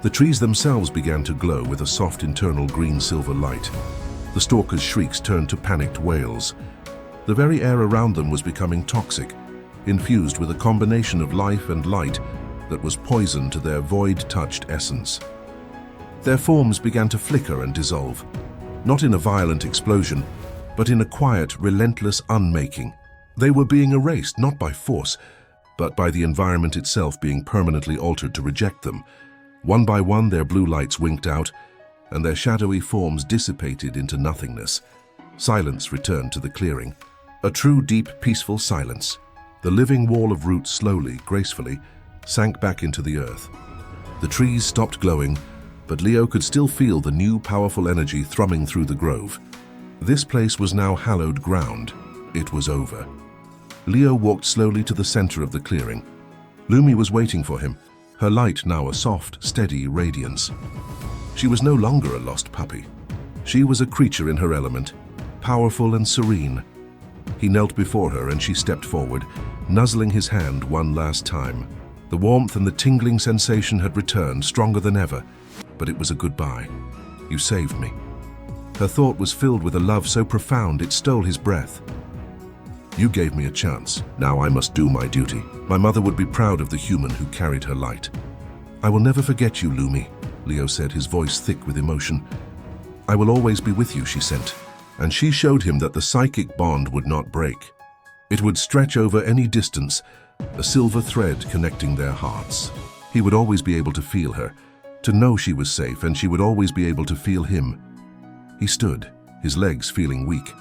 The trees themselves began to glow with a soft internal green-silver light. The stalkers' shrieks turned to panicked wails. The very air around them was becoming toxic, infused with a combination of life and light that was poison to their void-touched essence. Their forms began to flicker and dissolve, not in a violent explosion, but in a quiet, relentless unmaking. They were being erased not by force, but by the environment itself being permanently altered to reject them. One by one, their blue lights winked out, and their shadowy forms dissipated into nothingness. Silence returned to the clearing. A true, deep, peaceful silence. The living wall of roots slowly, gracefully, sank back into the earth. The trees stopped glowing, but Leo could still feel the new, powerful energy thrumming through the grove. This place was now hallowed ground. It was over. Leo walked slowly to the center of the clearing. Lumi was waiting for him, her light now a soft, steady radiance. She was no longer a lost puppy. She was a creature in her element, powerful and serene. He knelt before her and she stepped forward, nuzzling his hand one last time. The warmth and the tingling sensation had returned, stronger than ever, but it was a goodbye. "You saved me." Her thought was filled with a love so profound it stole his breath. "You gave me a chance. Now I must do my duty. My mother would be proud of the human who carried her light." "I will never forget you, Lumi," Leo said, his voice thick with emotion. "I will always be with you," she said. And she showed him that the psychic bond would not break. It would stretch over any distance, a silver thread connecting their hearts. He would always be able to feel her, to know she was safe, and she would always be able to feel him. He stood, his legs feeling weak.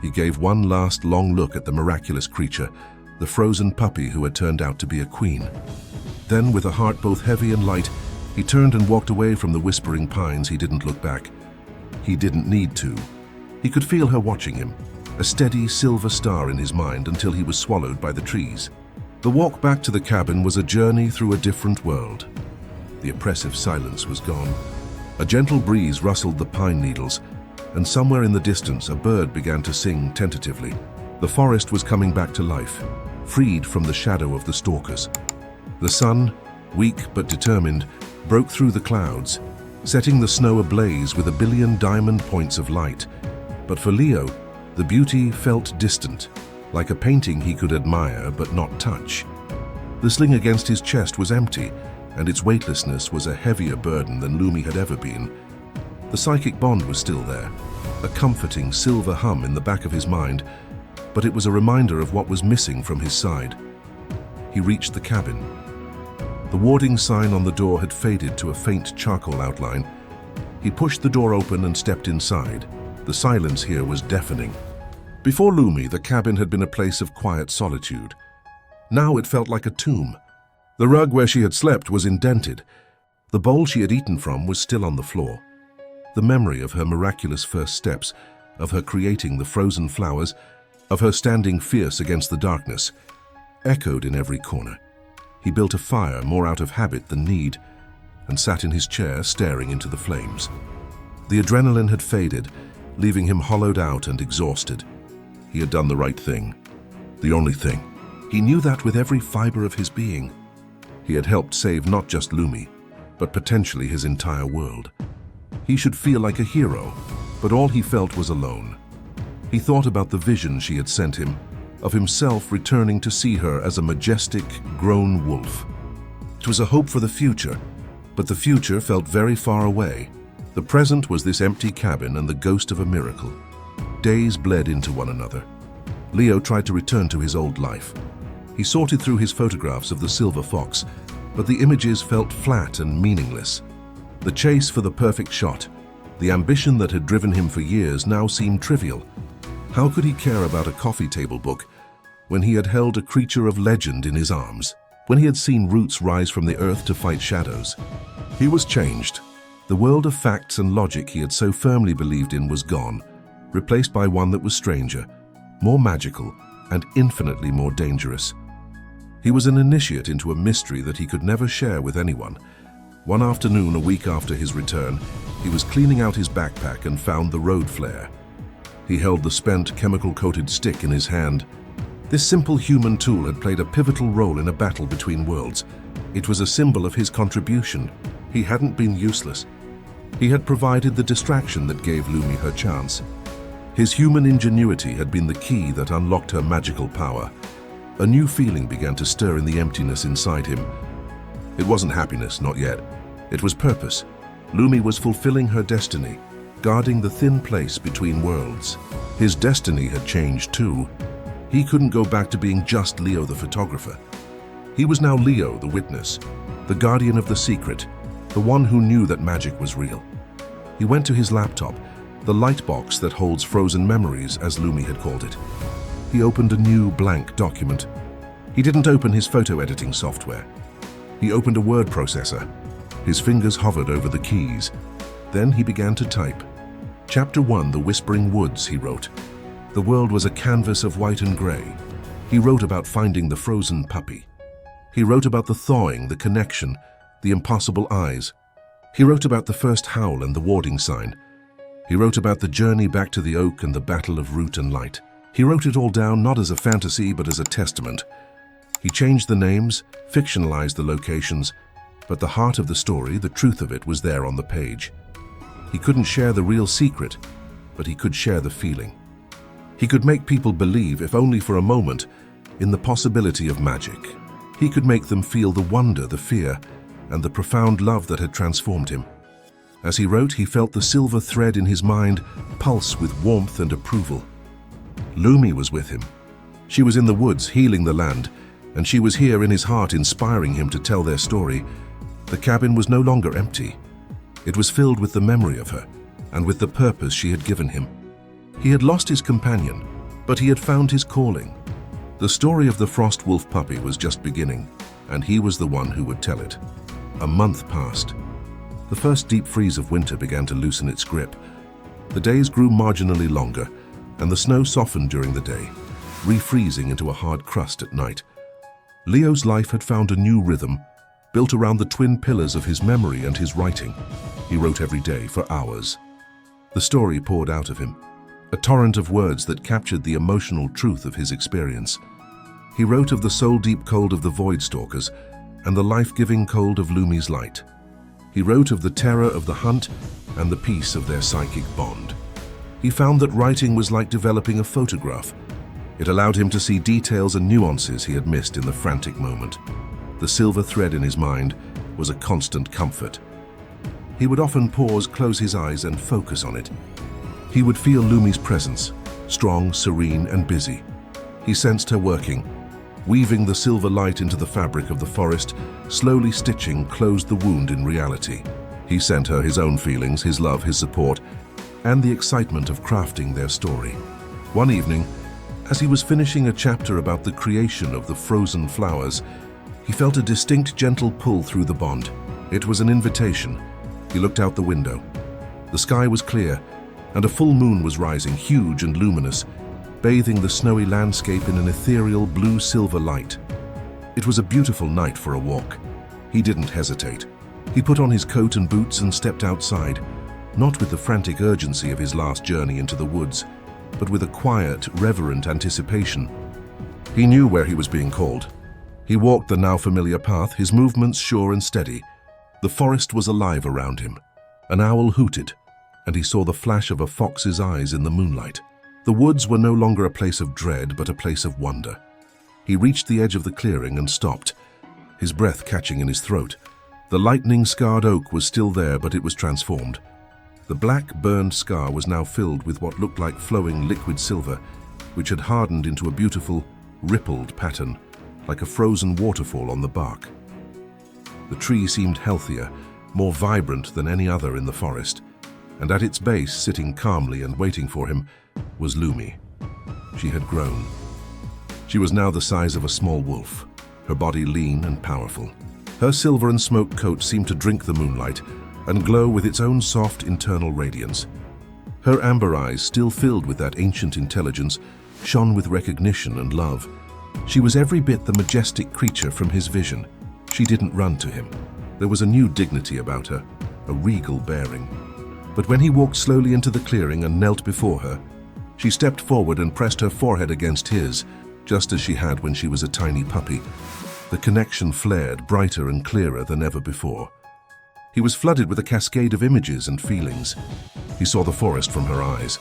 He gave one last long look at the miraculous creature, the frozen puppy who had turned out to be a queen. Then, with a heart both heavy and light, he turned and walked away from the whispering pines. He didn't look back. He didn't need to. He could feel her watching him, a steady silver star in his mind until he was swallowed by the trees. The walk back to the cabin was a journey through a different world. The oppressive silence was gone. A gentle breeze rustled the pine needles, and somewhere in the distance a bird began to sing tentatively. The forest was coming back to life, freed from the shadow of the stalkers. The sun, weak but determined, broke through the clouds, setting the snow ablaze with a billion diamond points of light. But for Leo, the beauty felt distant, like a painting he could admire but not touch. The sling against his chest was empty, and its weightlessness was a heavier burden than Lumi had ever been. The psychic bond was still there, a comforting silver hum in the back of his mind, but it was a reminder of what was missing from his side. He reached the cabin. The warding sign on the door had faded to a faint charcoal outline. He pushed the door open and stepped inside. The silence here was deafening. Before Lumi, the cabin had been a place of quiet solitude. Now it felt like a tomb. The rug where she had slept was indented. The bowl she had eaten from was still on the floor. The memory of her miraculous first steps, of her creating the frozen flowers, of her standing fierce against the darkness, echoed in every corner. He built a fire more out of habit than need, and sat in his chair staring into the flames. The adrenaline had faded, leaving him hollowed out and exhausted. He had done the right thing. The only thing. He knew that with every fiber of his being. He had helped save not just Lumi, but potentially his entire world. He should feel like a hero, but all he felt was alone. He thought about the vision she had sent him, of himself returning to see her as a majestic, grown wolf. It was a hope for the future, but the future felt very far away. The present was this empty cabin and the ghost of a miracle. Days bled into one another. Leo tried to return to his old life. He sorted through his photographs of the silver fox, but the images felt flat and meaningless. The chase for the perfect shot, the ambition that had driven him for years, now seemed trivial. How could he care about a coffee table book when he had held a creature of legend in his arms, when he had seen roots rise from the earth to fight shadows? He was changed. The world of facts and logic he had so firmly believed in was gone, replaced by one that was stranger, more magical, and infinitely more dangerous. He was an initiate into a mystery that he could never share with anyone. One afternoon, a week after his return, he was cleaning out his backpack and found the road flare. He held the spent, chemical-coated stick in his hand. This simple human tool had played a pivotal role in a battle between worlds. It was a symbol of his contribution. He hadn't been useless. He had provided the distraction that gave Lumi her chance. His human ingenuity had been the key that unlocked her magical power. A new feeling began to stir in the emptiness inside him. It wasn't happiness, not yet. It was purpose. Lumi was fulfilling her destiny, guarding the thin place between worlds. His destiny had changed too. He couldn't go back to being just Leo the photographer. He was now Leo the witness, the guardian of the secret, the one who knew that magic was real. He went to his laptop, the light box that holds frozen memories, as Lumi had called it. He opened a new blank document. He didn't open his photo editing software. He opened a word processor. His fingers hovered over the keys. Then he began to type. Chapter 1, The Whispering Woods, he wrote. The world was a canvas of white and gray. He wrote about finding the frozen puppy. He wrote about the thawing, the connection, the impossible eyes. He wrote about the first howl and the warding sign. He wrote about the journey back to the oak and the battle of root and light. He wrote it all down not as a fantasy but as a testament. He changed the names, fictionalized the locations, but the heart of the story, the truth of it, was there on the page. He couldn't share the real secret, but he could share the feeling. He could make people believe, if only for a moment, in the possibility of magic. He could make them feel the wonder, the fear, and the profound love that had transformed him. As he wrote, he felt the silver thread in his mind pulse with warmth and approval. Lumi was with him. She was in the woods, healing the land, and she was here in his heart, inspiring him to tell their story. The cabin was no longer empty. It was filled with the memory of her, and with the purpose she had given him. He had lost his companion, but he had found his calling. The story of the frost wolf puppy was just beginning, and he was the one who would tell it. A month passed. The first deep freeze of winter began to loosen its grip. The days grew marginally longer, and the snow softened during the day, refreezing into a hard crust at night. Leo's life had found a new rhythm, built around the twin pillars of his memory and his writing. He wrote every day for hours. The story poured out of him, a torrent of words that captured the emotional truth of his experience. He wrote of the soul-deep cold of the void stalkers and the life-giving cold of Lumi's light. He wrote of the terror of the hunt and the peace of their psychic bond. He found that writing was like developing a photograph. It allowed him to see details and nuances he had missed in the frantic moment. The silver thread in his mind was a constant comfort. He would often pause, close his eyes, and focus on it. He would feel Lumi's presence, strong, serene, and busy. He sensed her working, weaving the silver light into the fabric of the forest, slowly stitching closed the wound in reality. He sent her his own feelings, his love, his support, and the excitement of crafting their story. One evening, as he was finishing a chapter about the creation of the frozen flowers, he felt a distinct gentle pull through the bond. It was an invitation. He looked out the window. The sky was clear, and a full moon was rising, huge and luminous, bathing the snowy landscape in an ethereal blue-silver light. It was a beautiful night for a walk. He didn't hesitate. He put on his coat and boots and stepped outside, not with the frantic urgency of his last journey into the woods, but with a quiet, reverent anticipation. He knew where he was being called. He walked the now familiar path, his movements sure and steady. The forest was alive around him. An owl hooted, and he saw the flash of a fox's eyes in the moonlight. The woods were no longer a place of dread, but a place of wonder. He reached the edge of the clearing and stopped, his breath catching in his throat. The lightning-scarred oak was still there, but it was transformed. The black, burned scar was now filled with what looked like flowing liquid silver, which had hardened into a beautiful, rippled pattern, like a frozen waterfall on the bark. The tree seemed healthier, more vibrant than any other in the forest, and at its base, sitting calmly and waiting for him, was Lumi. She had grown. She was now the size of a small wolf, her body lean and powerful. Her silver and smoke coat seemed to drink the moonlight and glow with its own soft internal radiance. Her amber eyes, still filled with that ancient intelligence, shone with recognition and love. She was every bit the majestic creature from his vision. She didn't run to him. There was a new dignity about her, a regal bearing. But when he walked slowly into the clearing and knelt before her, she stepped forward and pressed her forehead against his, just as she had when she was a tiny puppy. The connection flared brighter and clearer than ever before. He was flooded with a cascade of images and feelings. He saw the forest from her eyes,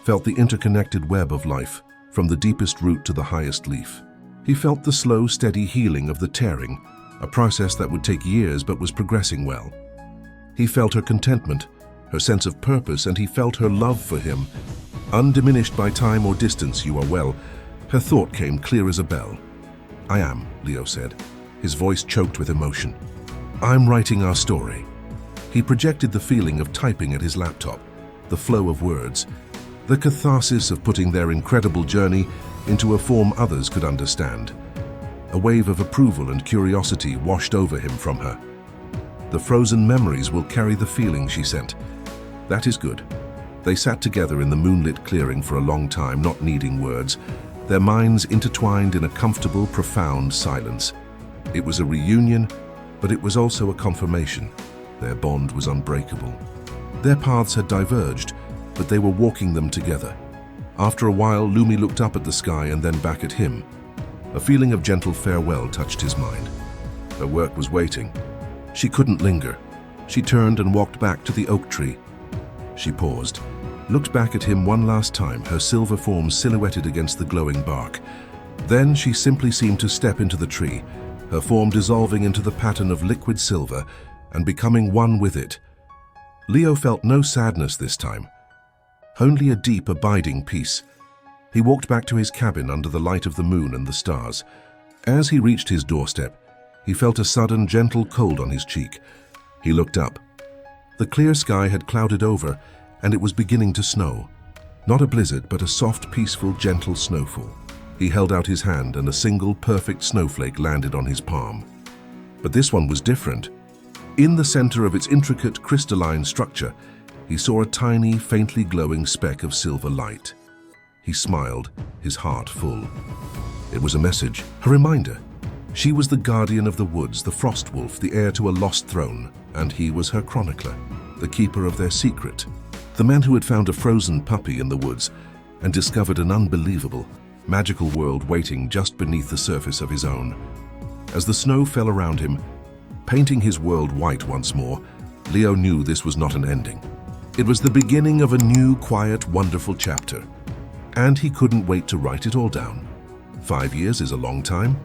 felt the interconnected web of life, from the deepest root to the highest leaf. He felt the slow, steady healing of the tearing, a process that would take years but was progressing well. He felt her contentment, her sense of purpose, and he felt her love for him. Undiminished by time or distance, you are well. Her thought came clear as a bell. "I am," Leo said, his voice choked with emotion. "I'm writing our story." He projected the feeling of typing at his laptop, the flow of words, the catharsis of putting their incredible journey into a form others could understand. A wave of approval and curiosity washed over him from her. "The frozen memories will carry the feeling," she sent. "That is good." They sat together in the moonlit clearing for a long time, not needing words, their minds intertwined in a comfortable, profound silence. It was a reunion, but it was also a confirmation. Their bond was unbreakable. Their paths had diverged, but they were walking them together. After a while, Lumi looked up at the sky and then back at him. A feeling of gentle farewell touched his mind. Her work was waiting. She couldn't linger. She turned and walked back to the oak tree. She paused, looked back at him one last time, her silver form silhouetted against the glowing bark. Then she simply seemed to step into the tree, her form dissolving into the pattern of liquid silver and becoming one with it. Leo felt no sadness this time, only a deep, abiding peace. He walked back to his cabin under the light of the moon and the stars. As he reached his doorstep, he felt a sudden, gentle cold on his cheek. He looked up. The clear sky had clouded over, and it was beginning to snow. Not a blizzard, but a soft, peaceful, gentle snowfall. He held out his hand, and a single, perfect snowflake landed on his palm. But this one was different. In the center of its intricate, crystalline structure, he saw a tiny, faintly glowing speck of silver light. He smiled, his heart full. It was a message, a reminder. She was the guardian of the woods, the frost wolf, the heir to a lost throne, and he was her chronicler, the keeper of their secret. The man who had found a frozen puppy in the woods and discovered an unbelievable, magical world waiting just beneath the surface of his own. As the snow fell around him, painting his world white once more, Leo knew this was not an ending. It was the beginning of a new, quiet, wonderful chapter. And he couldn't wait to write it all down. 5 years is a long time.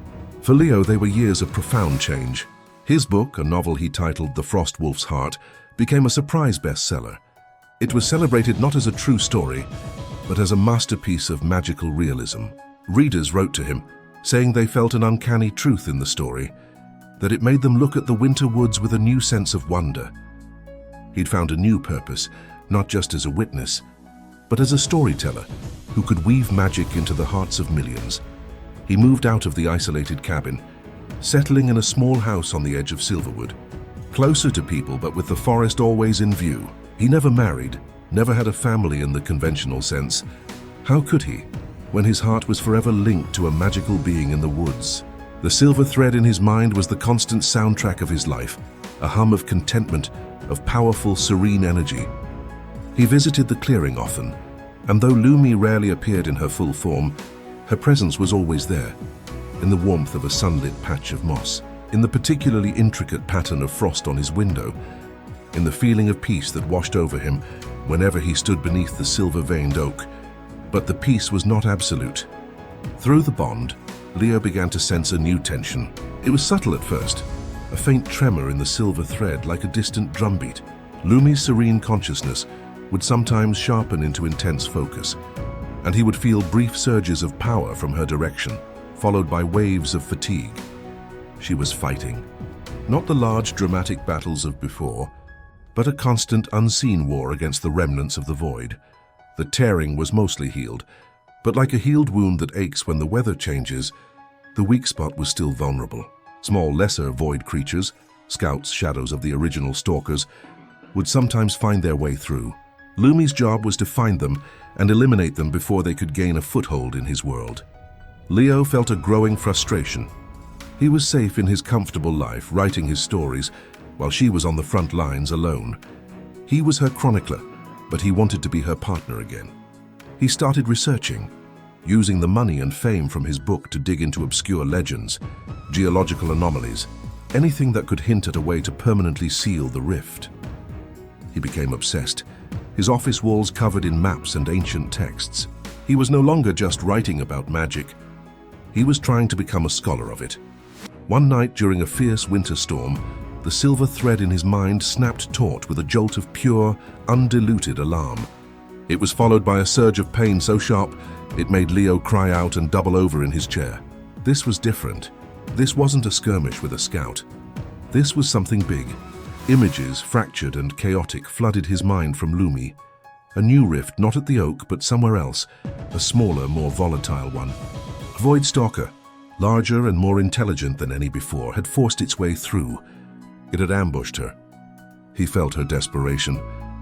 For Leo, they were years of profound change. His book, a novel he titled The Frost Wolf's Heart, became a surprise bestseller. It was celebrated not as a true story, but as a masterpiece of magical realism. Readers wrote to him, saying they felt an uncanny truth in the story, that it made them look at the winter woods with a new sense of wonder. He'd found a new purpose, not just as a witness, but as a storyteller who could weave magic into the hearts of millions. He moved out of the isolated cabin, settling in a small house on the edge of Silverwood, closer to people but with the forest always in view. He never married, never had a family in the conventional sense. How could he, when his heart was forever linked to a magical being in the woods? The silver thread in his mind was the constant soundtrack of his life, a hum of contentment, of powerful, serene energy. He visited the clearing often, and though Lumi rarely appeared in her full form, her presence was always there, in the warmth of a sunlit patch of moss, in the particularly intricate pattern of frost on his window, in the feeling of peace that washed over him whenever he stood beneath the silver-veined oak. But the peace was not absolute. Through the bond, Leo began to sense a new tension. It was subtle at first, a faint tremor in the silver thread like a distant drumbeat. Lumi's serene consciousness would sometimes sharpen into intense focus, and he would feel brief surges of power from her direction, followed by waves of fatigue. She was fighting, not the large dramatic battles of before, but a constant unseen war against the remnants of the void. The tearing was mostly healed, but like a healed wound that aches when the weather changes, the weak spot was still vulnerable. Small, lesser void creatures, scouts, shadows of the original stalkers, would sometimes find their way through. Lumi's job was to find them and eliminate them before they could gain a foothold in his world. Leo felt a growing frustration. He was safe in his comfortable life, writing his stories, while she was on the front lines alone. He was her chronicler, but he wanted to be her partner again. He started researching, using the money and fame from his book to dig into obscure legends, geological anomalies, anything that could hint at a way to permanently seal the rift. He became obsessed, his office walls covered in maps and ancient texts. He was no longer just writing about magic. He was trying to become a scholar of it. One night during a fierce winter storm, the silver thread in his mind snapped taut with a jolt of pure, undiluted alarm. It was followed by a surge of pain so sharp it made Leo cry out and double over in his chair. This was different. This wasn't a skirmish with a scout. This was something big. Images, fractured and chaotic, flooded his mind from Lumi. A new rift, not at the oak, but somewhere else, a smaller, more volatile one. A void stalker, larger and more intelligent than any before, had forced its way through. It had ambushed her. He felt her desperation,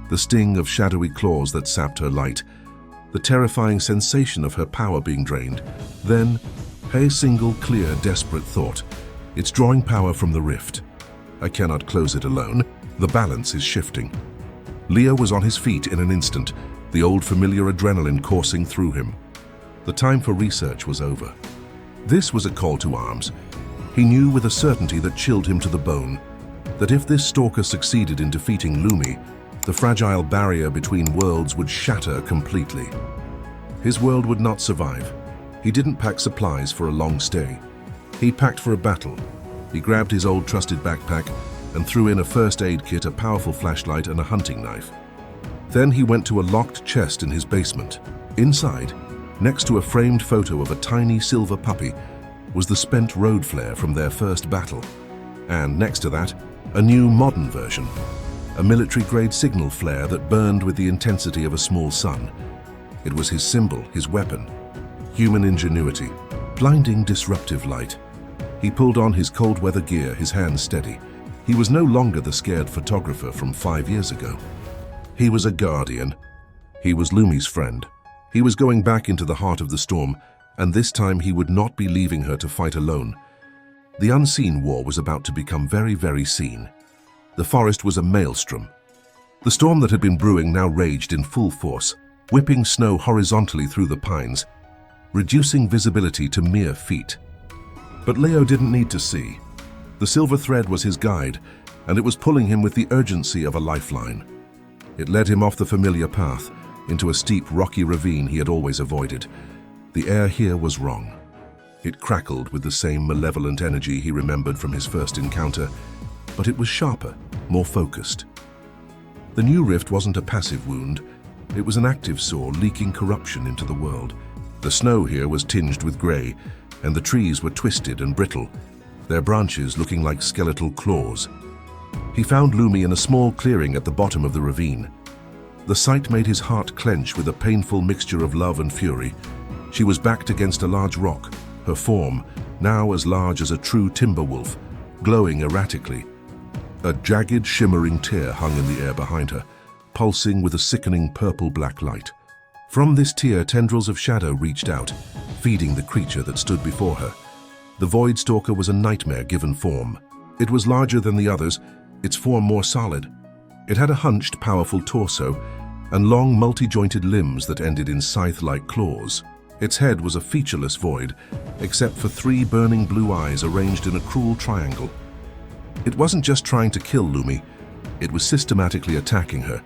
the sting of shadowy claws that sapped her light, the terrifying sensation of her power being drained. Then, a single, clear, desperate thought. It's drawing power from the rift. I cannot close it alone. The balance is shifting. Leo was on his feet in an instant, the old familiar adrenaline coursing through him. The time for research was over. This was a call to arms. He knew with a certainty that chilled him to the bone that if this stalker succeeded in defeating Lumi, the fragile barrier between worlds would shatter completely. His world would not survive. He didn't pack supplies for a long stay. He packed for a battle. He grabbed his old trusted backpack and threw in a first aid kit, a powerful flashlight, and a hunting knife. Then he went to a locked chest in his basement. Inside, next to a framed photo of a tiny silver puppy, was the spent road flare from their first battle. And next to that, a new modern version, a military-grade signal flare that burned with the intensity of a small sun. It was his symbol, his weapon. Human ingenuity, blinding, disruptive light. He pulled on his cold weather gear, his hands steady. He was no longer the scared photographer from 5 years ago. He was a guardian. He was Lumi's friend. He was going back into the heart of the storm, and this time he would not be leaving her to fight alone. The unseen war was about to become very, very seen. The forest was a maelstrom. The storm that had been brewing now raged in full force, whipping snow horizontally through the pines, reducing visibility to mere feet. But Leo didn't need to see. The silver thread was his guide, and it was pulling him with the urgency of a lifeline. It led him off the familiar path, into a steep, rocky ravine he had always avoided. The air here was wrong. It crackled with the same malevolent energy he remembered from his first encounter, but it was sharper, more focused. The new rift wasn't a passive wound. It was an active sore leaking corruption into the world. The snow here was tinged with grey, and the trees were twisted and brittle, their branches looking like skeletal claws. He found Lumi in a small clearing at the bottom of the ravine. The sight made his heart clench with a painful mixture of love and fury. She was backed against a large rock, her form, now as large as a true timber wolf, glowing erratically. A jagged, shimmering tear hung in the air behind her, pulsing with a sickening purple-black light. From this tear, tendrils of shadow reached out, feeding the creature that stood before her. The Void Stalker was a nightmare given form. It was larger than the others, its form more solid. It had a hunched, powerful torso and long, multi-jointed limbs that ended in scythe-like claws. Its head was a featureless void, except for 3 burning blue eyes arranged in a cruel triangle. It wasn't just trying to kill Lumi, it was systematically attacking her,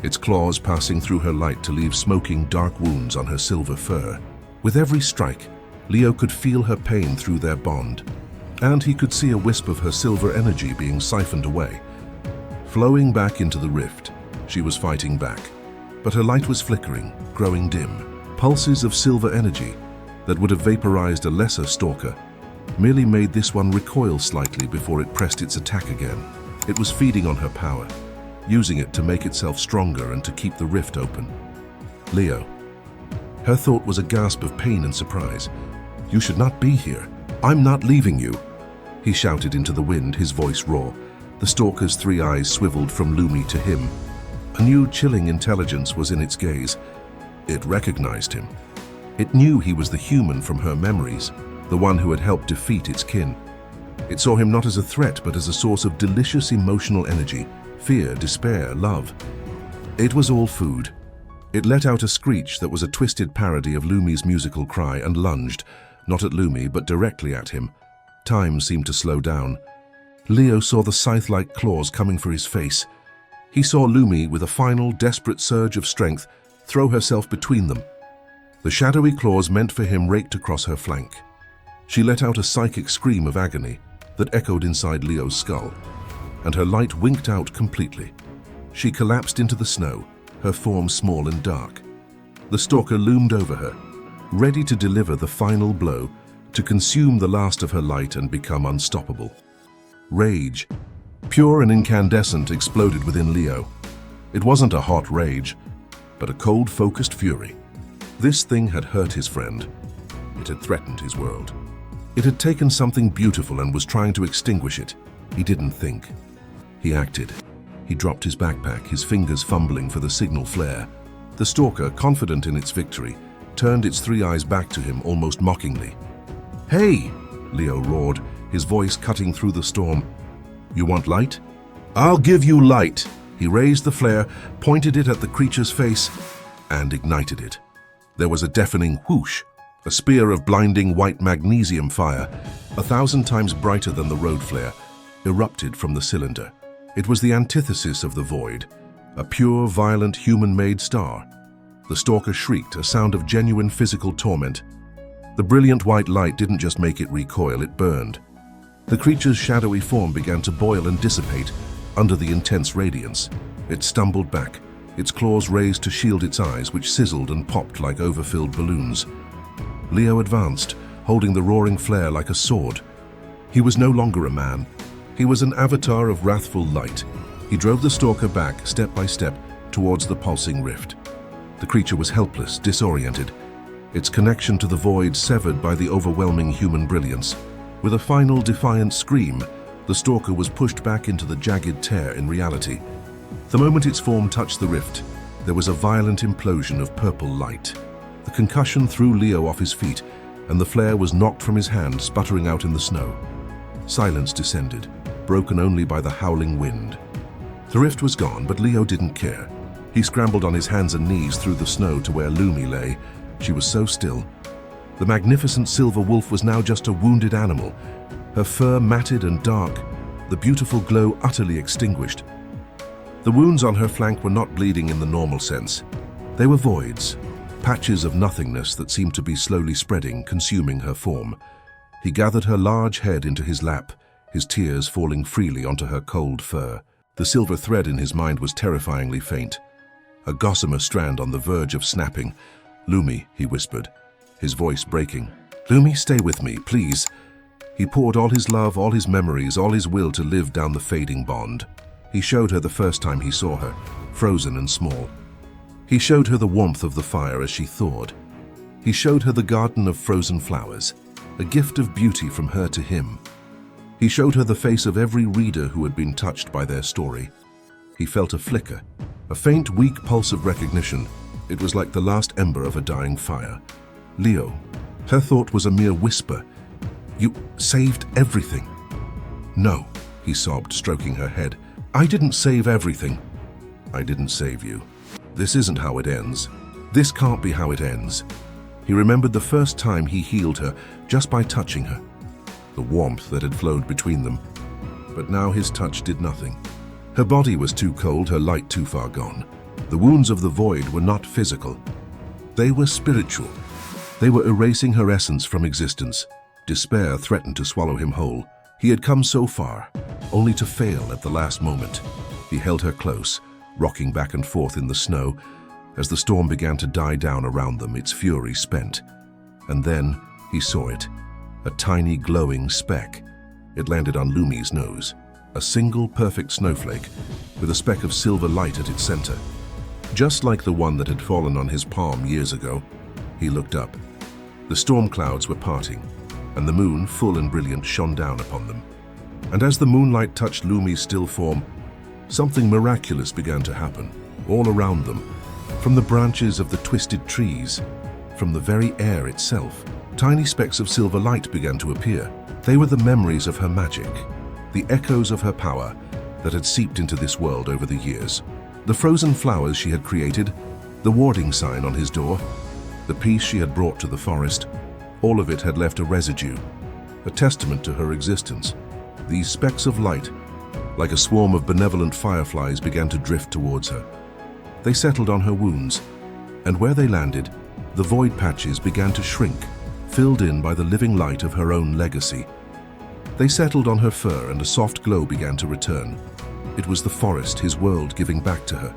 its claws passing through her light to leave smoking, dark wounds on her silver fur. With every strike, Leo could feel her pain through their bond, and he could see a wisp of her silver energy being siphoned away. Flowing back into the rift, she was fighting back, but her light was flickering, growing dim. Pulses of silver energy that would have vaporized a lesser stalker merely made this one recoil slightly before it pressed its attack again. It was feeding on her power, using it to make itself stronger and to keep the rift open. Leo. Her thought was a gasp of pain and surprise. "You should not be here. I'm not leaving you," he shouted into the wind, his voice raw. The stalker's 3 eyes swiveled from Lumi to him. A new chilling intelligence was in its gaze. It recognized him. It knew he was the human from her memories, the one who had helped defeat its kin. It saw him not as a threat, but as a source of delicious emotional energy, fear, despair, love. It was all food. It let out a screech that was a twisted parody of Lumi's musical cry and lunged, not at Lumi, but directly at him. Time seemed to slow down. Leo saw the scythe-like claws coming for his face. He saw Lumi, with a final, desperate surge of strength, throw herself between them. The shadowy claws meant for him raked across her flank. She let out a psychic scream of agony that echoed inside Leo's skull, and her light winked out completely. She collapsed into the snow, her form small and dark. The stalker loomed over her, ready to deliver the final blow, to consume the last of her light and become unstoppable. Rage, pure and incandescent, exploded within Leo. It wasn't a hot rage, but a cold, focused fury. This thing had hurt his friend. It had threatened his world. It had taken something beautiful and was trying to extinguish it. He didn't think. He acted. He dropped his backpack, his fingers fumbling for the signal flare. The stalker, confident in its victory, turned its 3 eyes back to him almost mockingly. "Hey!" Leo roared, his voice cutting through the storm. "You want light? I'll give you light!" He raised the flare, pointed it at the creature's face, and ignited it. There was a deafening whoosh. A spear of blinding white magnesium fire, 1,000 times brighter than the road flare, erupted from the cylinder. It was the antithesis of the void, a pure, violent, human-made star. The stalker shrieked, a sound of genuine physical torment. The brilliant white light didn't just make it recoil, it burned. The creature's shadowy form began to boil and dissipate under the intense radiance. It stumbled back, its claws raised to shield its eyes, which sizzled and popped like overfilled balloons. Leo advanced, holding the roaring flare like a sword. He was no longer a man. He was an avatar of wrathful light. He drove the stalker back, step by step, towards the pulsing rift. The creature was helpless, disoriented, its connection to the void severed by the overwhelming human brilliance. With a final defiant scream, the stalker was pushed back into the jagged tear in reality. The moment its form touched the rift, there was a violent implosion of purple light. The concussion threw Leo off his feet, and the flare was knocked from his hand, sputtering out in the snow. Silence descended, broken only by the howling wind. The rift was gone, but Leo didn't care. He scrambled on his hands and knees through the snow to where Lumi lay. She was so still. The magnificent silver wolf was now just a wounded animal, her fur matted and dark, the beautiful glow utterly extinguished. The wounds on her flank were not bleeding in the normal sense. They were voids, patches of nothingness that seemed to be slowly spreading, consuming her form. He gathered her large head into his lap, his tears falling freely onto her cold fur. The silver thread in his mind was terrifyingly faint, a gossamer strand on the verge of snapping. "Lumi," he whispered, his voice breaking. "Lumi, stay with me, please." He poured all his love, all his memories, all his will to live down the fading bond. He showed her the first time he saw her, frozen and small. He showed her the warmth of the fire as she thawed. He showed her the garden of frozen flowers, a gift of beauty from her to him. He showed her the face of every reader who had been touched by their story. He felt a flicker, a faint, weak pulse of recognition. It was like the last ember of a dying fire. Leo. Her thought was a mere whisper. You saved everything. No, he sobbed, stroking her head. I didn't save everything. I didn't save you. This isn't how it ends. This can't be how it ends. He remembered the first time he healed her just by touching her, the warmth that had flowed between them. But now his touch did nothing. Her body was too cold, her light too far gone. The wounds of the void were not physical. They were spiritual. They were erasing her essence from existence. Despair threatened to swallow him whole. He had come so far, only to fail at the last moment. He held her close, rocking back and forth in the snow. As the storm began to die down around them, its fury spent. And then he saw it, a tiny glowing speck. It landed on Lumi's nose, a single perfect snowflake with a speck of silver light at its center. Just like the one that had fallen on his palm years ago. He looked up. The storm clouds were parting, and the moon, full and brilliant, shone down upon them. And as the moonlight touched Lumi's still form, something miraculous began to happen, all around them. From the branches of the twisted trees, from the very air itself, tiny specks of silver light began to appear. They were the memories of her magic, the echoes of her power that had seeped into this world over the years. The frozen flowers she had created, the warding sign on his door, the peace she had brought to the forest, all of it had left a residue, a testament to her existence. These specks of light, like a swarm of benevolent fireflies, began to drift towards her. They settled on her wounds, and where they landed, the void patches began to shrink, filled in by the living light of her own legacy. They settled on her fur, and a soft glow began to return. It was the forest, his world, giving back to her.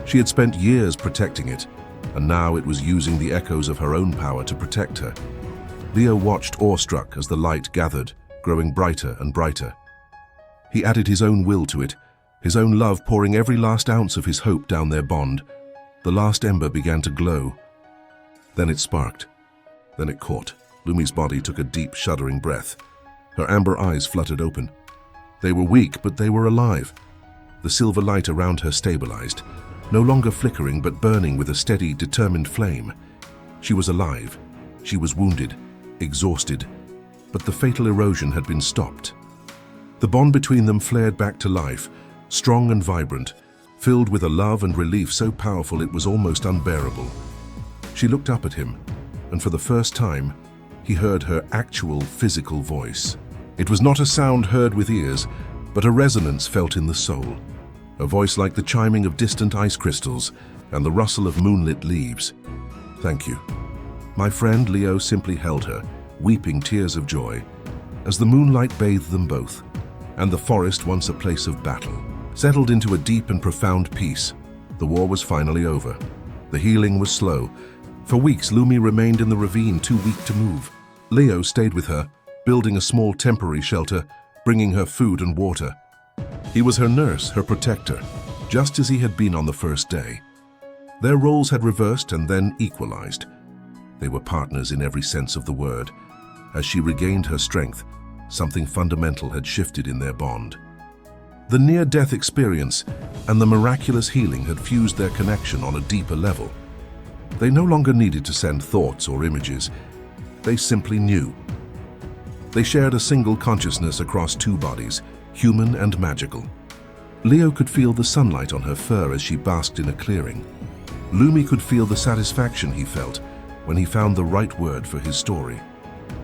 She had spent years protecting it, and now it was using the echoes of her own power to protect her. Leo watched awestruck as the light gathered, growing brighter and brighter. He added his own will to it, his own love pouring every last ounce of his hope down their bond. The last ember began to glow. Then it sparked. Then it caught. Lumi's body took a deep, shuddering breath. Her amber eyes fluttered open. They were weak, but they were alive. The silver light around her stabilized, no longer flickering but burning with a steady, determined flame. She was alive. She was wounded, exhausted, but the fatal erosion had been stopped. The bond between them flared back to life, strong and vibrant, filled with a love and relief so powerful it was almost unbearable. She looked up at him, and for the first time, he heard her actual physical voice. It was not a sound heard with ears, but a resonance felt in the soul. A voice like the chiming of distant ice crystals and the rustle of moonlit leaves. Thank you. My friend Leo simply held her, weeping tears of joy, as the moonlight bathed them both, and the forest, once a place of battle, settled into a deep and profound peace. The war was finally over. The healing was slow. For weeks, Lumi remained in the ravine, too weak to move. Leo stayed with her, building a small temporary shelter, bringing her food and water. He was her nurse, her protector, just as he had been on the first day. Their roles had reversed and then equalized. They were partners in every sense of the word. As she regained her strength, something fundamental had shifted in their bond. The near-death experience and the miraculous healing had fused their connection on a deeper level. They no longer needed to send thoughts or images. They simply knew. They shared a single consciousness across two bodies, human and magical. Leo could feel the sunlight on her fur as she basked in a clearing. Lumi could feel the satisfaction he felt when he found the right word for his story.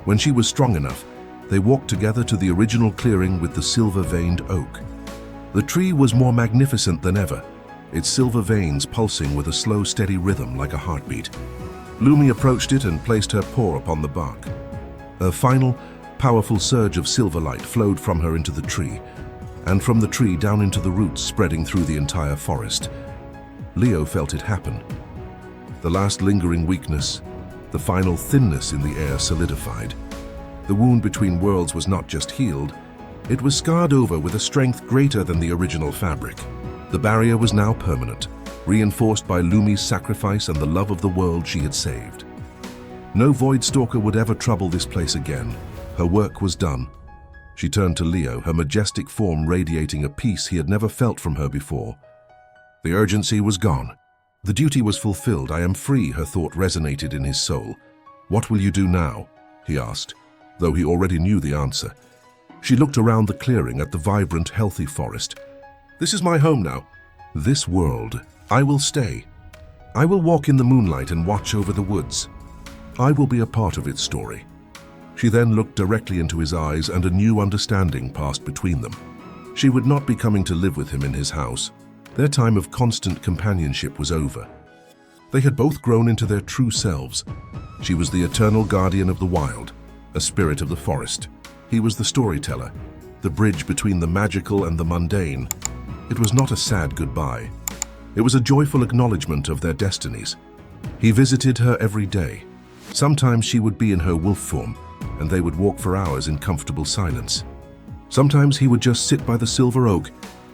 When she was strong enough, they walked together to the original clearing with the silver-veined oak. The tree was more magnificent than ever, its silver veins pulsing with a slow, steady rhythm like a heartbeat. Lumi approached it and placed her paw upon the bark. A final, powerful surge of silver light flowed from her into the tree, and from the tree down into the roots spreading through the entire forest. Leo felt it happen. The last lingering weakness, the final thinness in the air solidified. The wound between worlds was not just healed, it was scarred over with a strength greater than the original fabric. The barrier was now permanent, reinforced by Lumi's sacrifice and the love of the world she had saved. No void stalker would ever trouble this place again. Her work was done. She turned to Leo, her majestic form radiating a peace he had never felt from her before. The urgency was gone. The duty was fulfilled. I am free, her thought resonated in his soul. What will you do now? He asked, though he already knew the answer. She looked around the clearing at the vibrant, healthy forest. This is my home now. This world. I will stay. I will walk in the moonlight and watch over the woods. I will be a part of its story. She then looked directly into his eyes, and a new understanding passed between them. She would not be coming to live with him in his house. Their time of constant companionship was over. They had both grown into their true selves. She was the eternal guardian of the wild, a spirit of the forest. He was the storyteller, the bridge between the magical and the mundane. It was not a sad goodbye. It was a joyful acknowledgement of their destinies. He visited her every day. Sometimes she would be in her wolf form, and they would walk for hours in comfortable silence. Sometimes he would just sit by the silver oak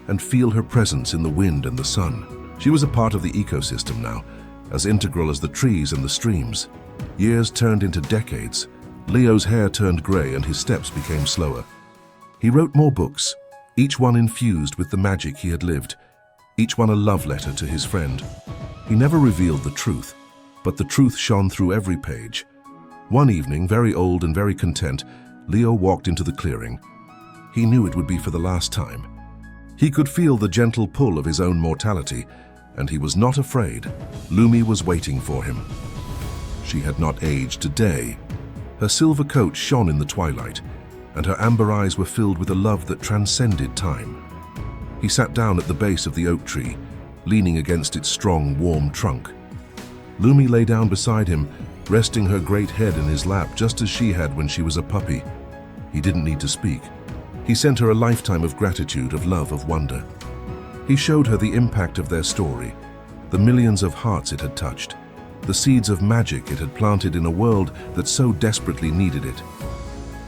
and feel her presence in the wind and the sun. She was a part of the ecosystem now, as integral as the trees and the streams. Years turned into decades. Leo's hair turned grey and his steps became slower. He wrote more books, each one infused with the magic he had lived, each one a love letter to his friend. He never revealed the truth, but the truth shone through every page. One evening, very old and very content, Leo walked into the clearing. He knew it would be for the last time. He could feel the gentle pull of his own mortality, and he was not afraid. Lumi was waiting for him. She had not aged a day. Her silver coat shone in the twilight, and her amber eyes were filled with a love that transcended time. He sat down at the base of the oak tree, leaning against its strong, warm trunk. Lumi lay down beside him, resting her great head in his lap just as she had when she was a puppy. He didn't need to speak. He sent her a lifetime of gratitude, of love, of wonder. He showed her the impact of their story, the millions of hearts it had touched, the seeds of magic it had planted in a world that so desperately needed it.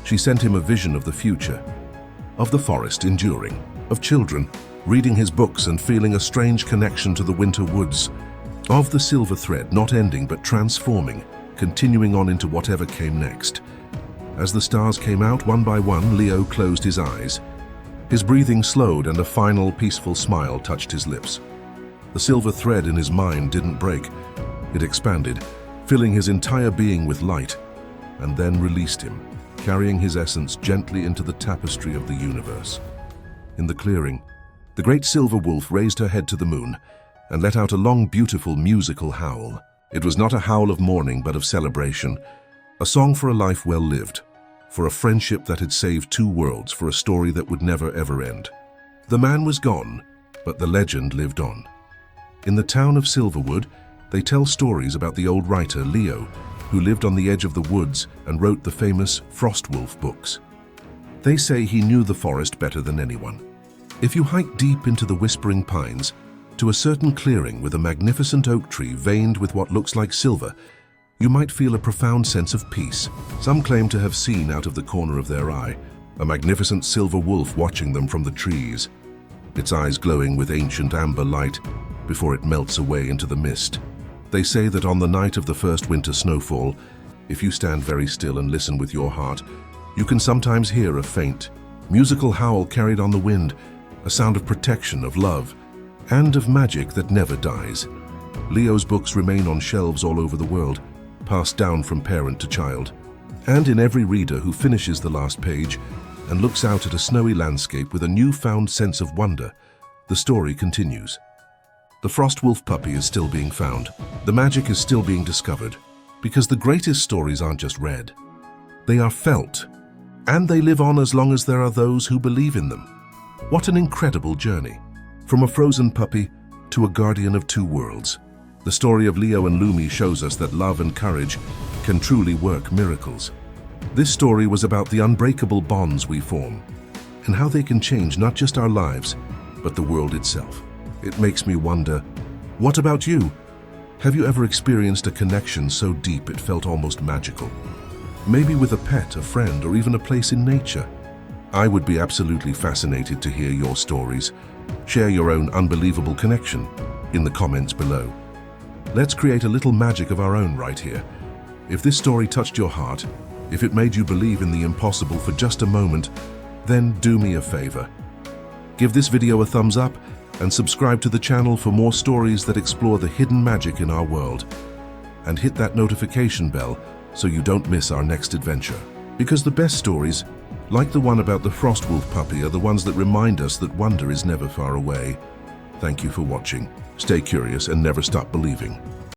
She sent him a vision of the future, of the forest enduring, of children reading his books and feeling a strange connection to the winter woods, of the silver thread not ending but transforming, continuing on into whatever came next. As the stars came out one by one, Leo closed his eyes. His breathing slowed and a final peaceful smile touched his lips. The silver thread in his mind didn't break. It expanded, filling his entire being with light, and then released him, carrying his essence gently into the tapestry of the universe. In the clearing, the great silver wolf raised her head to the moon and let out a long, beautiful, musical howl. It was not a howl of mourning, but of celebration, a song for a life well lived, for a friendship that had saved two worlds, for a story that would never ever end. The man was gone, but the legend lived on. In the town of Silverwood, they tell stories about the old writer Leo, who lived on the edge of the woods and wrote the famous Frostwolf books. They say he knew the forest better than anyone. If you hike deep into the whispering pines, to a certain clearing with a magnificent oak tree veined with what looks like silver, you might feel a profound sense of peace. Some claim to have seen out of the corner of their eye a magnificent silver wolf watching them from the trees, its eyes glowing with ancient amber light before it melts away into the mist. They say that on the night of the first winter snowfall, if you stand very still and listen with your heart, you can sometimes hear a faint, musical howl carried on the wind, a sound of protection, of love, and of magic that never dies. Leo's books remain on shelves all over the world, passed down from parent to child. And in every reader who finishes the last page and looks out at a snowy landscape with a newfound sense of wonder, the story continues. The Frostwolf puppy is still being found. The magic is still being discovered, because the greatest stories aren't just read. They are felt, and they live on as long as there are those who believe in them. What an incredible journey. From a frozen puppy to a guardian of two worlds. The story of Leo and Lumi shows us that love and courage can truly work miracles. This story was about the unbreakable bonds we form, and how they can change not just our lives, but the world itself. It makes me wonder, what about you? Have you ever experienced a connection so deep it felt almost magical? Maybe with a pet, a friend, or even a place in nature. I would be absolutely fascinated to hear your stories. Share your own unbelievable connection. in the comments below. Let's create a little magic of our own right here. If this story touched your heart, if it made you believe in the impossible for just a moment, then do me a favor. Give this video a thumbs up and subscribe to the channel for more stories that explore the hidden magic in our world. And hit that notification bell so you don't miss our next adventure. Because the best stories, like the one about the frost wolf puppy, are the ones that remind us that wonder is never far away. Thank you for watching. Stay curious and never stop believing.